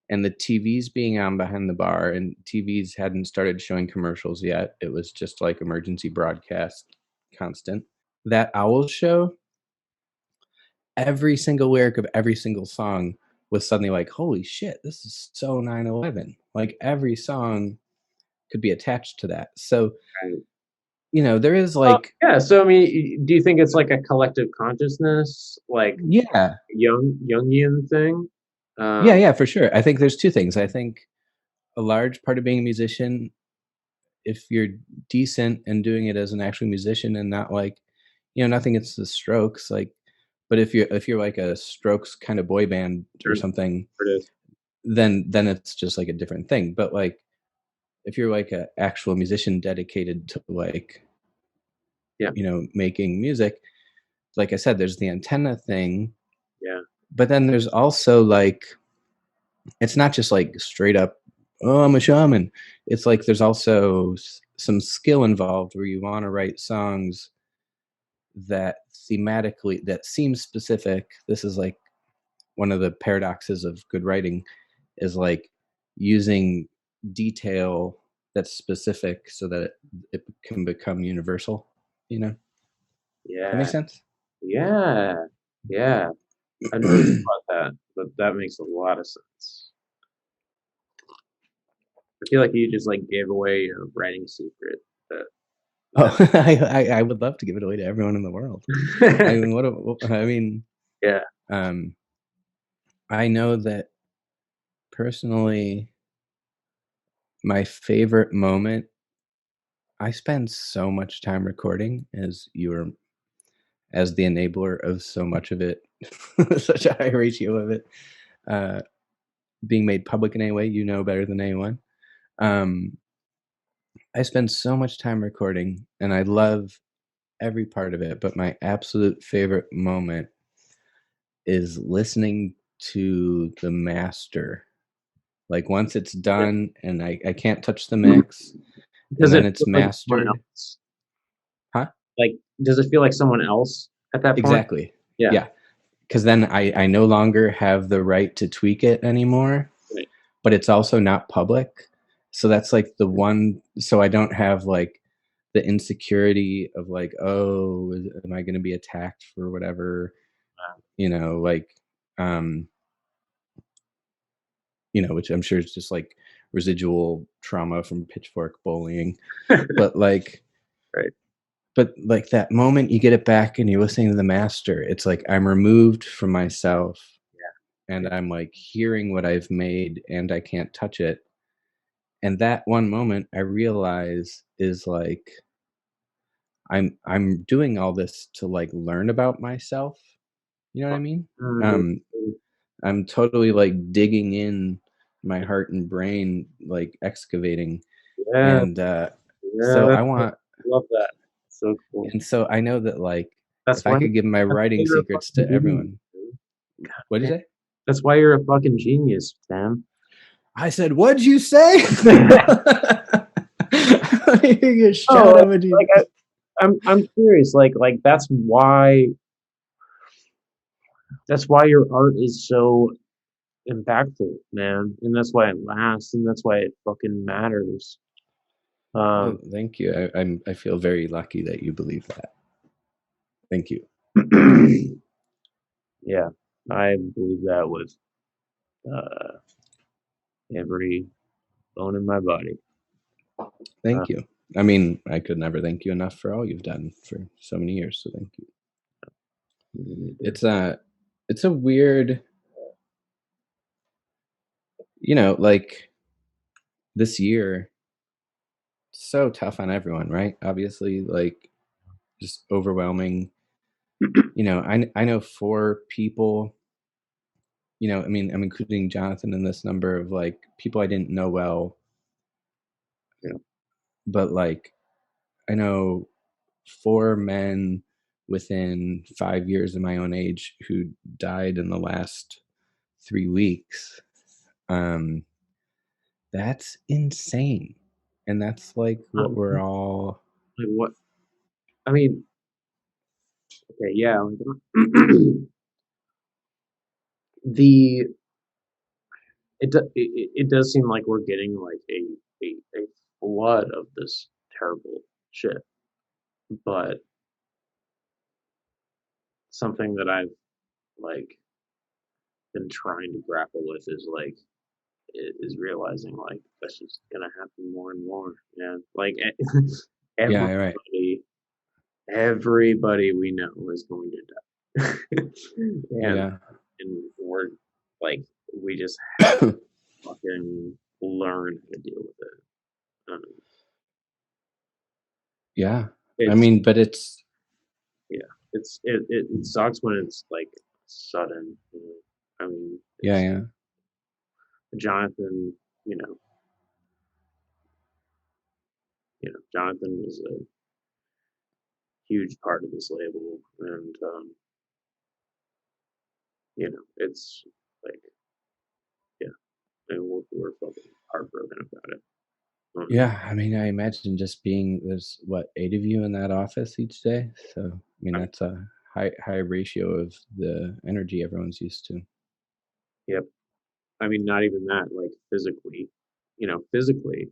and the TVs being on behind the bar, and TVs hadn't started showing commercials yet. It was just like emergency broadcast constant. That Owls show, every single lyric of every single song was suddenly like, holy shit, this is so 9/11. Like every song could be attached to that. So, you know, there is like, yeah. So I mean, do you think it's like a collective consciousness, like yeah, Jungian thing? yeah, for sure. I think there's two things. I think a large part of being a musician, if you're decent and doing it as an actual musician and not like, you know, nothing against the Strokes, like, but if you're like a Strokes kind of boy band or something, then it's just like a different thing. But like, if you're like an actual musician dedicated to like, you know, making music, like I said, there's the antenna thing. Yeah. But then there's also like, it's not just like straight up, oh, I'm a shaman. It's like there's also some skill involved where you want to write songs that thematically, that seem specific. This is like one of the paradoxes of good writing, is like using detail that's specific so that it can become universal, you know? Yeah. That makes sense? Yeah. I never thought about that, but that makes a lot of sense. I feel like you just like gave away your writing secret. I would love to give it away to everyone in the world. I mean, yeah. I know that personally, my favorite moment, I spend so much time recording as the enabler of so much of it, such a high ratio of it being made public in any way, you know better than anyone. I spend so much time recording and I love every part of it, but my absolute favorite moment is listening to the master. Like once it's done and I can't touch the mix, and then it's mastered. Huh? Like, does it feel like someone else at that point? Exactly. Yeah. Because then I no longer have the right to tweak it anymore, right. But it's also not public. So that's like the one, so I don't have like the insecurity of like, oh, am I going to be attacked for whatever, you know, like, you know, which I'm sure is just like residual trauma from pitchfork bullying, but like, right. But like that moment you get it back and you're listening to the master, it's like I'm removed from myself, and I'm like hearing what I've made and I can't touch it. And that one moment I realize is like I'm doing all this to like learn about myself. You know what I mean? I'm totally like digging in my heart and brain, like excavating. And so I love that. So cool. And so I know that like if I could give my writing secrets to everyone. What did you say? That's why you're a fucking genius, Sam. I said, what'd you say? You shut up, like I'm curious. Like that's why your art is so impactful, man, and that's why it lasts, and that's why it fucking matters. Oh, thank you. I feel very lucky that you believe that. Thank you. Yeah, I believe that with every bone in my body. Thank you. I mean, I could never thank you enough for all you've done for so many years. So thank you. It's a weird, you know, like this year, so tough on everyone, right? Obviously, like, just overwhelming. You know, I know 4 people, you know, I mean, I'm including Jonathan in this number of, like, people I didn't know well. Yeah. But, like, I know 4 men within 5 years of my own age who died in the last 3 weeks. That's insane. And that's, like, what we're all... Like what? I mean, okay, yeah. Like, it does seem like we're getting like a flood of this terrible shit, but something that I've like been trying to grapple with is like is realizing like that's just gonna happen more and more. Yeah, like Yeah, right. everybody we know is going to die, and Yeah. and we're like we just have to fucking learn how to deal with it. Yeah. I It's mean, but it's... yeah, it sucks when it's like sudden. You know? I mean, Yeah, it's yeah. Jonathan. Jonathan was a huge part of this label, and it's like yeah, and we're fucking heartbroken about it. Yeah, I mean, I imagine just being... there's, what, 8 of you in that office each day? So, I mean, that's a high ratio of the energy everyone's used to. Yep. I mean, not even that. Like physically, physically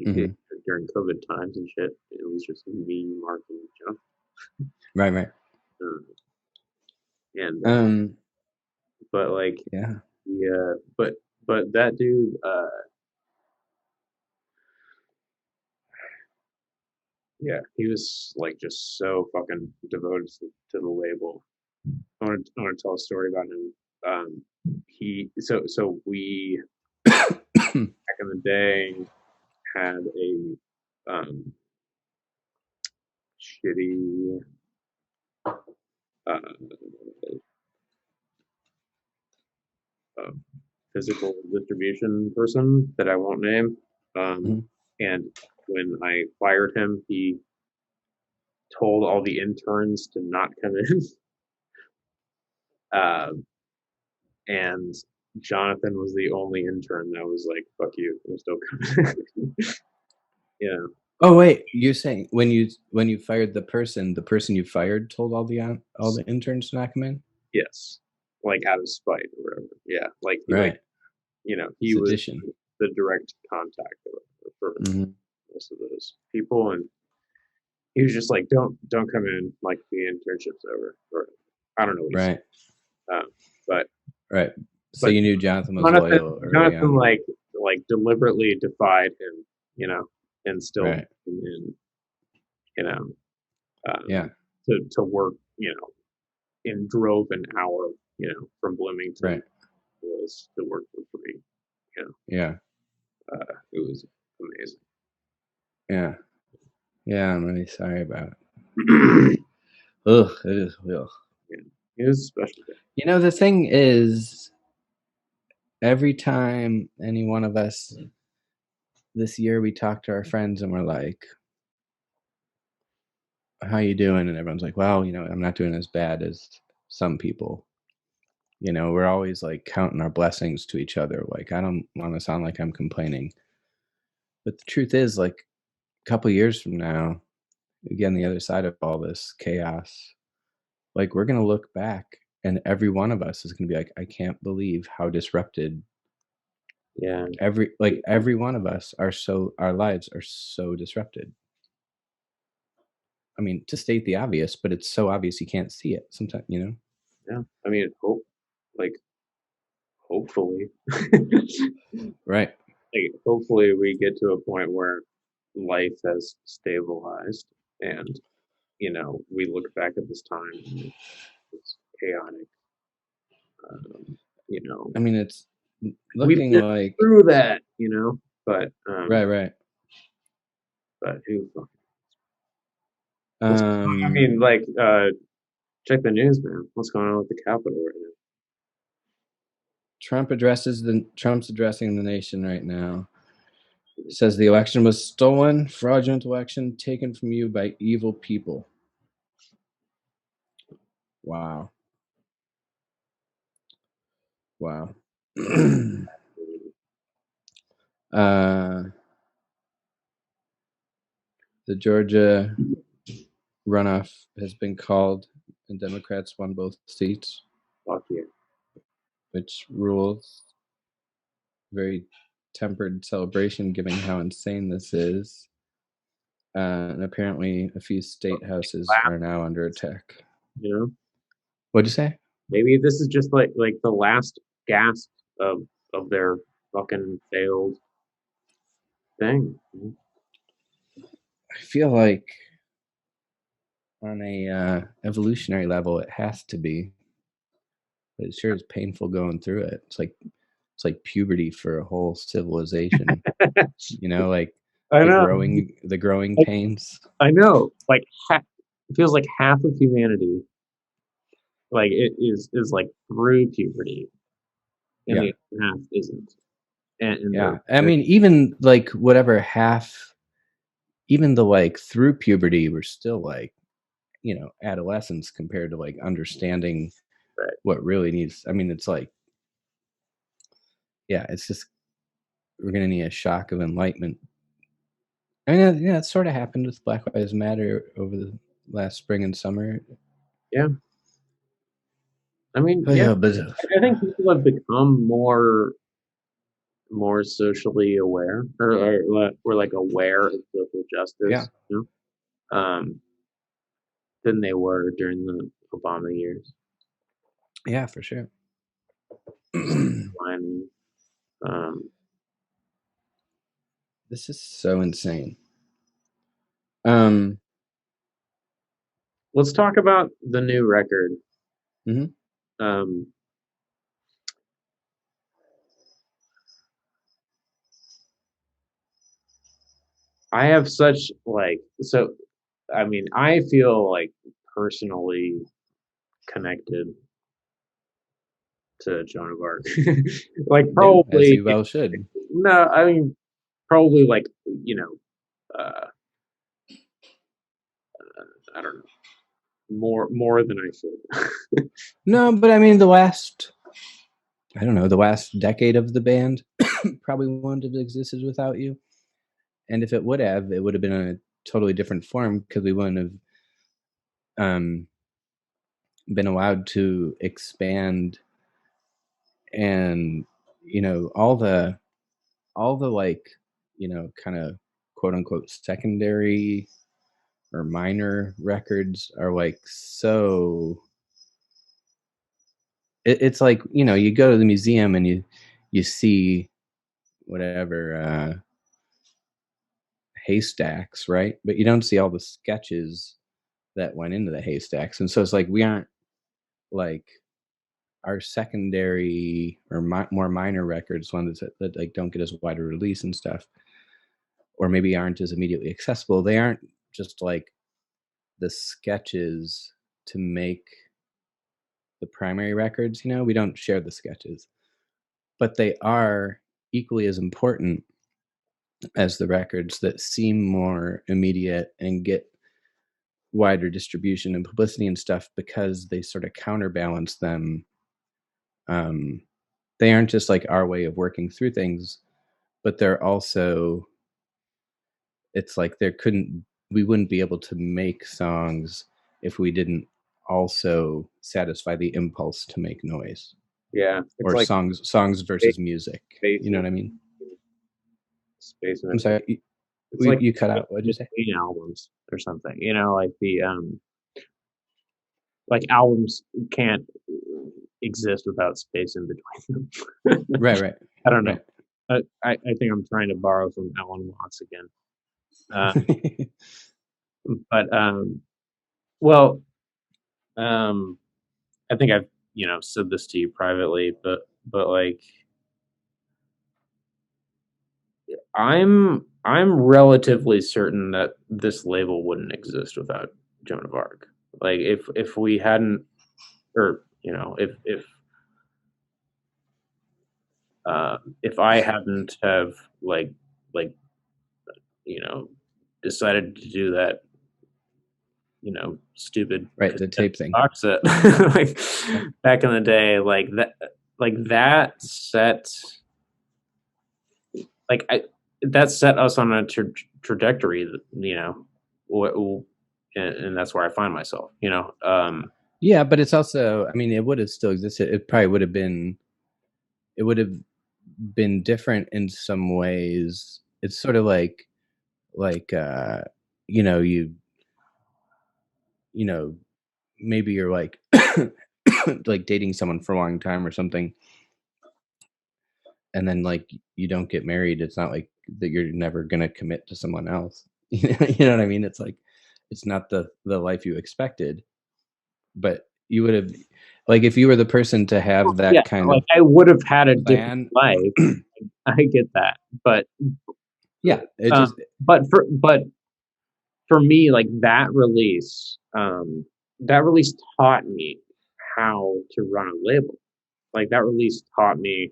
Mhm. during COVID times and shit, it was just me, Mark, and John. Right, right. And Um, but like yeah. yeah, but that dude, yeah, he was like just so fucking devoted to the label. I want to tell a story about him. He so we back in the day had a shitty uh, uh, physical distribution person that I won't name. Mhm. And when I fired him, he told all the interns to not come in. And Jonathan was the only intern that was like, "Fuck you, I'm still coming." Yeah. Oh, wait, you're saying when you fired the person you fired told all the interns to not come in? Yes. Like out of spite or whatever. Yeah. Like Right. he was Sedition. the direct contact for Mhm. most of those people, and he was just like, "Don't come in. Like the internship's over." Or I don't know what he said. Right. But Right. So but you knew Jonathan was loyal early Jonathan on. like deliberately defied him, and still Right. in, you know, Yeah. to work, and drove an hour, from Bloomington Right. was to work for free. Yeah. It was amazing. Yeah. Yeah, I'm really sorry about it. Ugh, it is. Ugh. It was a special day. You know, the thing is, every time any one of us this year we talk to our friends and we're like, "How you doing?" And everyone's like, "Well, I'm not doing as bad as some people." We're always like counting our blessings to each other. Like, I don't want to sound like I'm complaining, but the truth is, like, a couple years from now, again, the other side of all this chaos, like, we're gonna look back, and every one of us is gonna be like, "I can't believe how disrupted Yeah. every one of us our lives are so disrupted." I mean, to state the obvious, but it's so obvious you can't see it sometimes, Yeah. I mean, hopefully, Right. like, hopefully we get to a point where life has stabilized and, we look back at this time and it's chaotic. I mean, it's We've looking been like... through that. But Right. But who? I Um, mean, like, check the news, man. What's going on with the Capitol right now? Trump's addressing the nation right now. It says the election was stolen, fraudulent election taken from you by evil people. Wow. The Georgia runoff has been called, and Democrats won both seats, Fuck yeah. which rules. Very tempered celebration, given how insane this is. And apparently, a few state houses are now under attack. You know, What'd you say? maybe this is just like the last gasp of their fucking failed thing. I feel like on a evolutionary level, it has to be, but it sure is painful going through it. It's like puberty for a whole civilization. You know, like I the know. growing Like, pains. I know. Like it feels like half of humanity, like it is like through puberty, and the other half isn't. And Yeah, I mean, even like whatever half, even the like through puberty, we're still like, you know, adolescents compared to like understanding what really needs. I mean, it's like, yeah, it's just we're gonna need a shock of enlightenment. I mean, yeah, it sort of happened with Black Lives Matter over the last spring and summer. Yeah. I mean, But yeah, yeah, but I think people have become more socially aware, or we're like aware of social justice, Yeah. you know, than they were during the Obama years. Yeah, for sure. This is so insane. Let's talk about the new record. I have such like, so I mean, I feel like personally connected to Joan of Arc. Like probably, as you well should. No, I mean probably like, you know, I don't know, more than I should. No, but I mean the last decade of the band probably wouldn't have existed without you. And if it would have been in a totally different form because we wouldn't have been allowed to expand and, you know, all the like, you know, kind of quote unquote secondary or minor records are like so it's like, you know, you go to the museum and you see whatever haystacks, right? But you don't see all the sketches that went into the haystacks. And so it's like we aren't like our secondary or more minor records, ones that like don't get as wide a release and stuff, or maybe aren't as immediately accessible. They aren't just like the sketches to make the primary records. You know, we don't share the sketches, but they are equally as important as the records that seem more immediate and get wider distribution and publicity and stuff because they sort of counterbalance them. They aren't just like our way of working through things, but they're also, it's like we wouldn't be able to make songs if we didn't also satisfy the impulse to make noise. Yeah, or like songs versus music. You know what I mean? Space. I'm sorry, It's like you cut out. What did you say? Albums or something. You know, like the like albums can't exist without space in between them. Right. I don't know. Right. I think I'm trying to borrow from Alan Watts again. But well, I think I've, you know, said this to you privately, but like I'm relatively certain that this label wouldn't exist without Joan of Arc. Like if we hadn't, or if I hadn't have like you know decided to do that stupid Right, the tape thing. box set like back in the day, like that set that set us on a trajectory that and that's where I find myself. Yeah, but it's also, I mean, it would have still existed. It probably would have been different in some ways. It's sort of like maybe you're like like dating someone for a long time or something, and then like you don't get married. It's not like that you're never gonna commit to someone else. You know what I mean? It's like it's not the life you expected, but you would have, like, if you were the person to have that kind of I would have had a plan. different life. I get that, but Yeah, it just but for me, like that release taught me how to run a label. Like that release taught me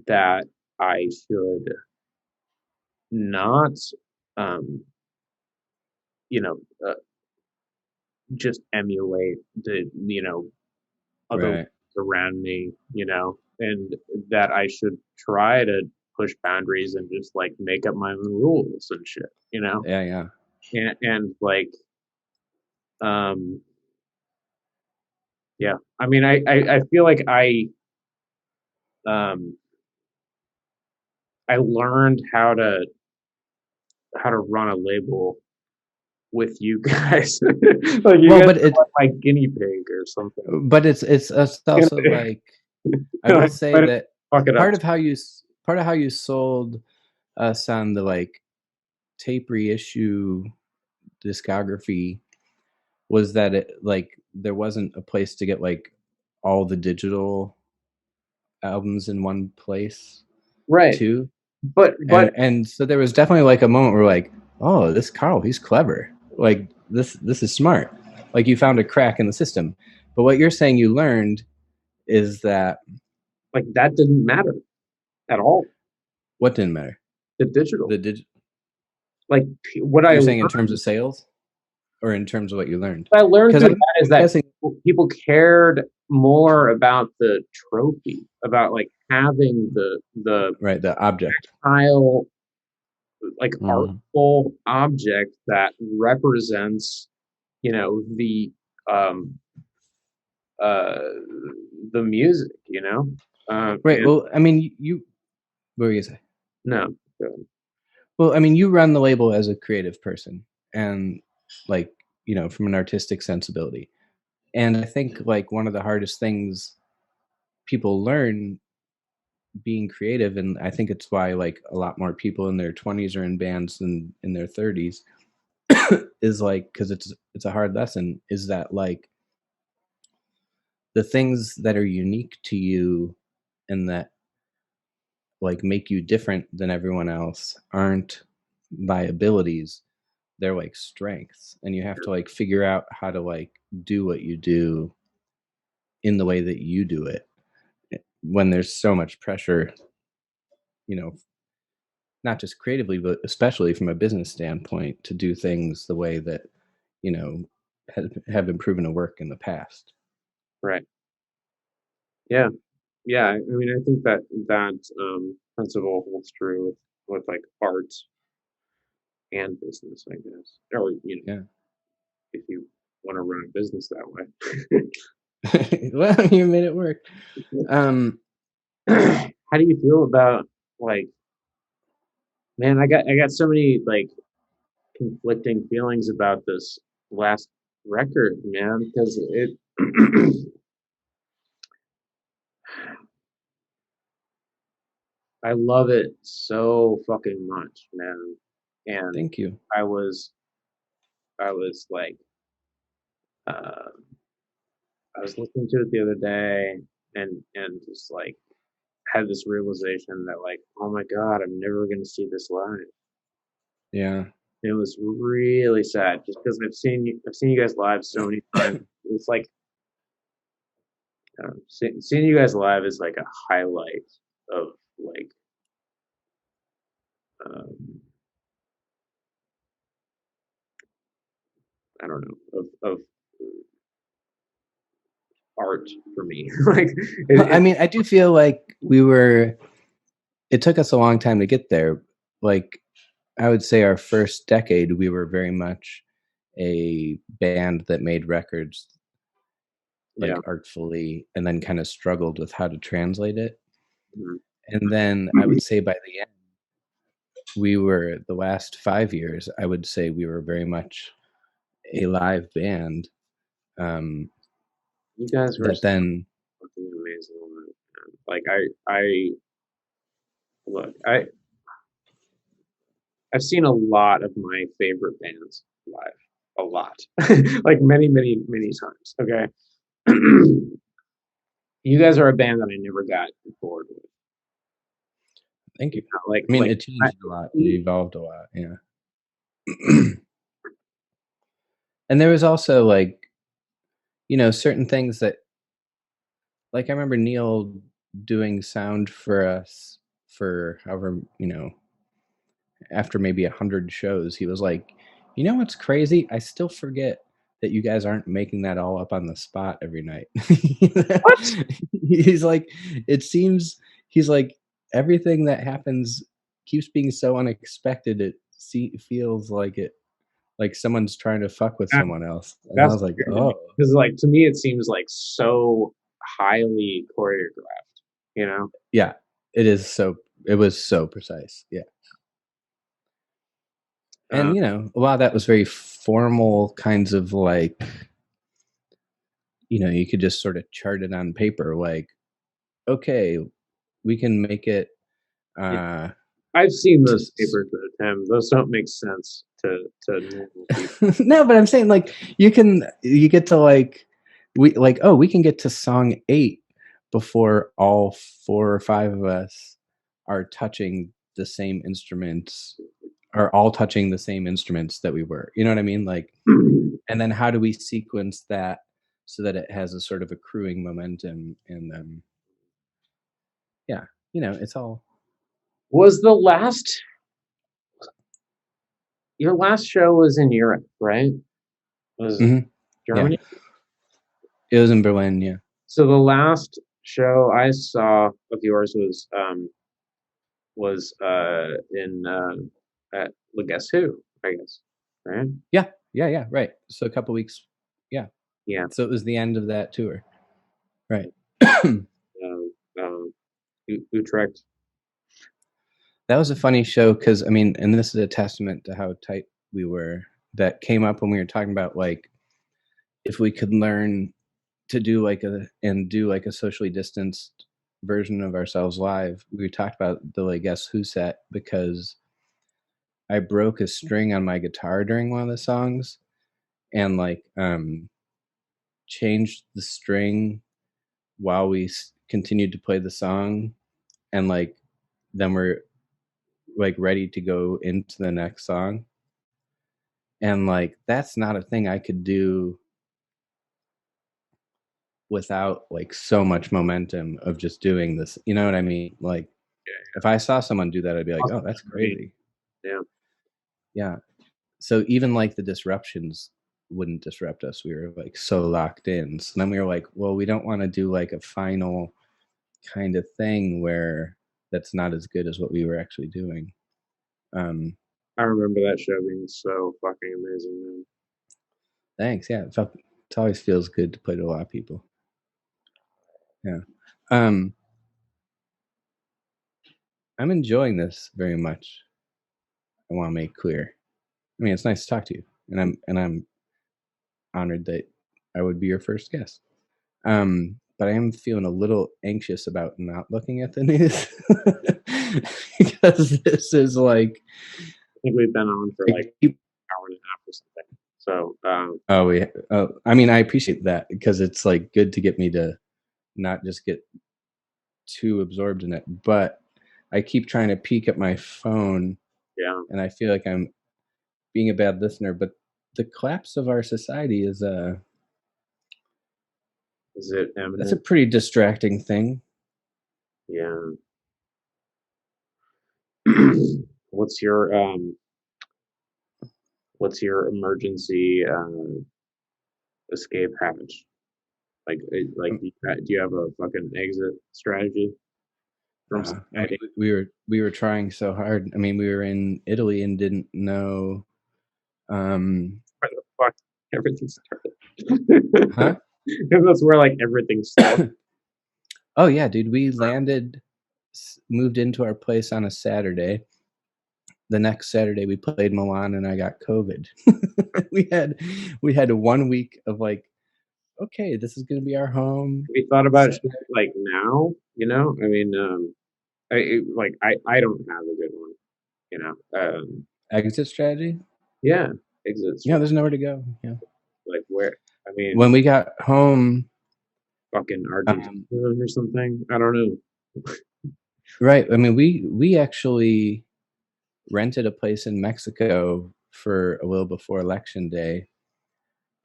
that I should not, um, you know, just emulate the other right. around me, and that I should try to push boundaries and just like make up my own rules and shit, Yeah. and like, yeah. I mean, I feel like um, I learned how to run a label with you guys. Like you guys But are like my guinea pig or something. but it's also like, I will say that Fuck it up. part of how you sold us on the like tape reissue discography was that it, like, there wasn't a place to get like all the digital albums in one place Right. too. But And so there was definitely like a moment where like, oh, this Carl, he's clever. Like this is smart. Like you found a crack in the system. But what you're saying you learned is that like that didn't matter at all. what didn't matter? The digital. Like what you're I saying in learned, terms of sales, or in terms of what you learned? what I learned through that is that guessing, people cared more about the trophy, about like having the right, the object, tile, like artful object that represents, the um the music, right. and Well, I mean, what were you gonna say? no, Well, I mean, you run the label as a creative person and like, from an artistic sensibility. And I think like one of the hardest things people learn being creative, and I think it's why like a lot more people in their 20s are in bands than in their 30s, is like, because it's a hard lesson, is that like the things that are unique to you and that like make you different than everyone else aren't liabilities, they're like strengths, and you have to like figure out how to like do what you do in the way that you do it when there's so much pressure, not just creatively but especially from a business standpoint, to do things the way that you know have been proven to work in the past. right, yeah. I mean, I think that principle holds true with like art and business, I guess, or Yeah. if you want to run a business that way. Well, you made it work. How do you feel about, like, man? I got so many like conflicting feelings about this last record, man, because it. I love it so fucking much, man. And Thank you. I was like, I was listening to it the other day and just like had this realization that like, oh my god, I'm never gonna see this live. Yeah. It was really sad just because I've seen you guys live so many times. It's like seeing you guys live is like a highlight of like I don't know of art for me. Like I mean, I do feel like it took us a long time to get there. Like I would say our first decade we were very much a band that made records like artfully and then kind of struggled with how to translate it. Mhm. And then I would say by the end the last 5 years, I would say we were very much a live band. You guys were That then fucking amazing. Like I've seen a lot of my favorite bands live. A lot. Like many times. Okay. You guys are a band that I never got bored with. thank you. Like I mean, like, it changed a lot. It evolved a lot. Yeah. And there was also like, certain things that, like I remember Neil doing sound for us for however, after maybe 100 shows, he was like, what's crazy? I still forget that you guys aren't making that all up on the spot every night. What? He's like, he's like, everything that happens keeps being so unexpected. It feels like someone's trying to fuck with someone else. And I was like, oh. Because like to me it seems like so highly choreographed, you know? Yeah, it was so precise. Yeah. And a lot of that was very formal kinds of like, you could just sort of chart it on paper, like, okay, we can make it. I've seen those papers though, Tim. Those don't make sense to normal people. No, but I'm saying like you get to like we can get to song 8 before all 4 or 5 of us are touching the same instruments, are all touching the same instruments that we were. You know what I mean? Like, and then how do we sequence that so that it has a sort of accruing momentum? And yeah, it's all. Was your last show was in Europe, right? Was it Germany? Yeah. It was in Berlin, yeah. So the last show I saw of yours was in at Guess Who, I guess, right? Yeah, right. So a couple weeks, yeah. So it was the end of that tour, right? Utrecht. That was a funny show because I mean, and this is a testament to how tight we were. That came up when we were talking about like if we could learn to do like a socially distanced version of ourselves live. We talked about the like Guess Who set because I broke a string on my guitar during one of the songs and like changed the string while we continued to play the song, and like then we're like ready to go into the next song, and like that's not a thing I could do without like so much momentum of just doing this, you know what I mean? Like if I saw someone do that, I'd be like, oh, that's crazy. Yeah. So even like the disruptions wouldn't disrupt us. We were like so locked in. So then we were like, well, we don't want to do like a final kind of thing where that's not as good as what we were actually doing. I remember that show being so fucking amazing, man. Thanks. Yeah, it always feels good to play to a lot of people. Yeah. I'm enjoying this very much. I want to make clear. I mean, it's nice to talk to you, and I'm honored that I would be your first guest. But I am feeling a little anxious about not looking at the news because this is like. I think we've been on for like an hour and a half or something. So. I mean, I appreciate that because it's like good to get me to not just get too absorbed in it. But I keep trying to peek at my phone, and I feel like I'm being a bad listener. But the collapse of our society is it eminent? That's a pretty distracting thing. Yeah. What's your emergency escape hatch? Like do you have a fucking exit strategy from society? We were trying so hard. I mean, we were in Italy and didn't know. Where the fuck everything started? Huh? Because that's where like everything started. Oh yeah, dude. We moved into our place on a Saturday. The next Saturday we played Milan and I got COVID. we had 1 week of like, okay, this is gonna be our home. Have you thought about it like now? You know, I mean, I don't have a good one. You know, Exit strategy. Yeah, exit. Yeah, there's nowhere to go. Yeah, like where? I mean, when we got home, fucking Argentina or something. I don't know. Right. I mean, we actually rented a place in Mexico for a little before Election Day.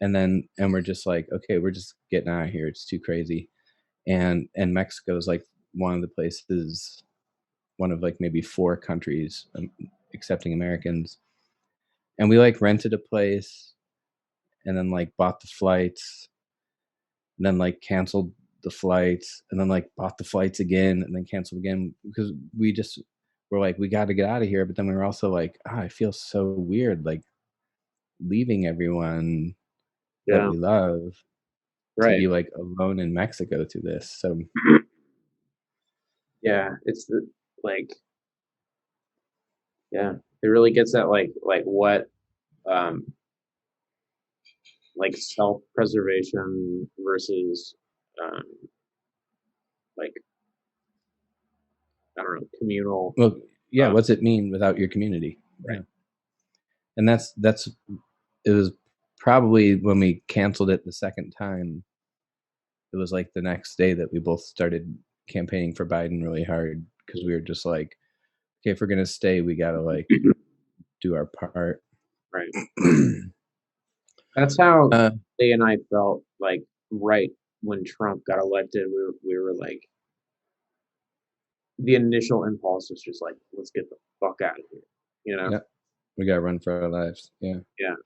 And we're just like, okay, we're just getting out of here. It's too crazy. And Mexico is like one of the places, one of like maybe 4 countries accepting Americans. And we like rented a place and then like bought the flights and then like canceled the flights and then like bought the flights again and then canceled again because we just were like, we got to get out of here. But then we were also like, I feel so weird, like leaving everyone that we love to be like alone in Mexico to this. So yeah, it's the like, yeah, it really gets at like what like self-preservation versus like, I don't know, communal. Well, yeah, what's it mean without your community? Right. Yeah. And that's it was probably when we canceled it the second time, it was like the next day that we both started campaigning for Biden really hard because we were just like, okay, if we're gonna stay, we gotta like do our part. Right. That's how Day and I felt like right when Trump got elected. We were like, the initial impulse was just like, let's get the fuck out of here. You know? Yeah. We gotta run for our lives. Yeah. Yeah.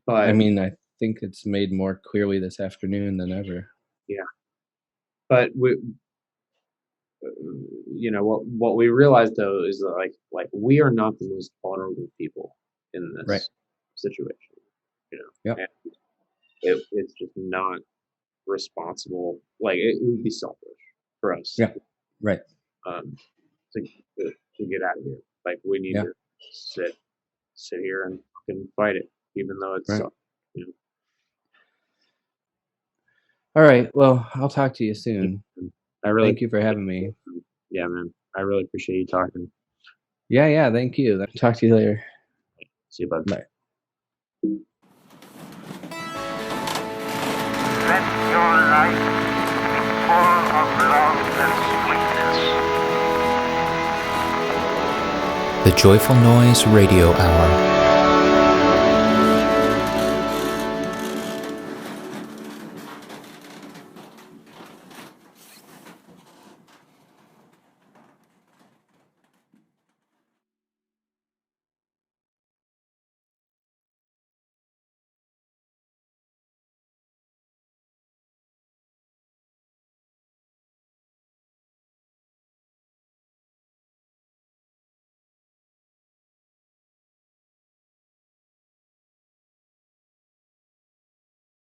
But I mean, I think it's made more clearly this afternoon than ever. Yeah. But we, you know, what we realized though is that like we are not the most vulnerable people in this situation. You know, yeah, it's just not responsible. Like it would be selfish for us. Yeah, right. To get out of here. Like we need to sit here and fucking fight it, even though it's you know. All right. Well, I'll talk to you soon. Thank you for having me. Yeah, man. I really appreciate you talking. Yeah. Thank you. Talk to you later. See you, bud. Bye. Let your life be full of love and sweetness. The Joyful Noise Radio Hour.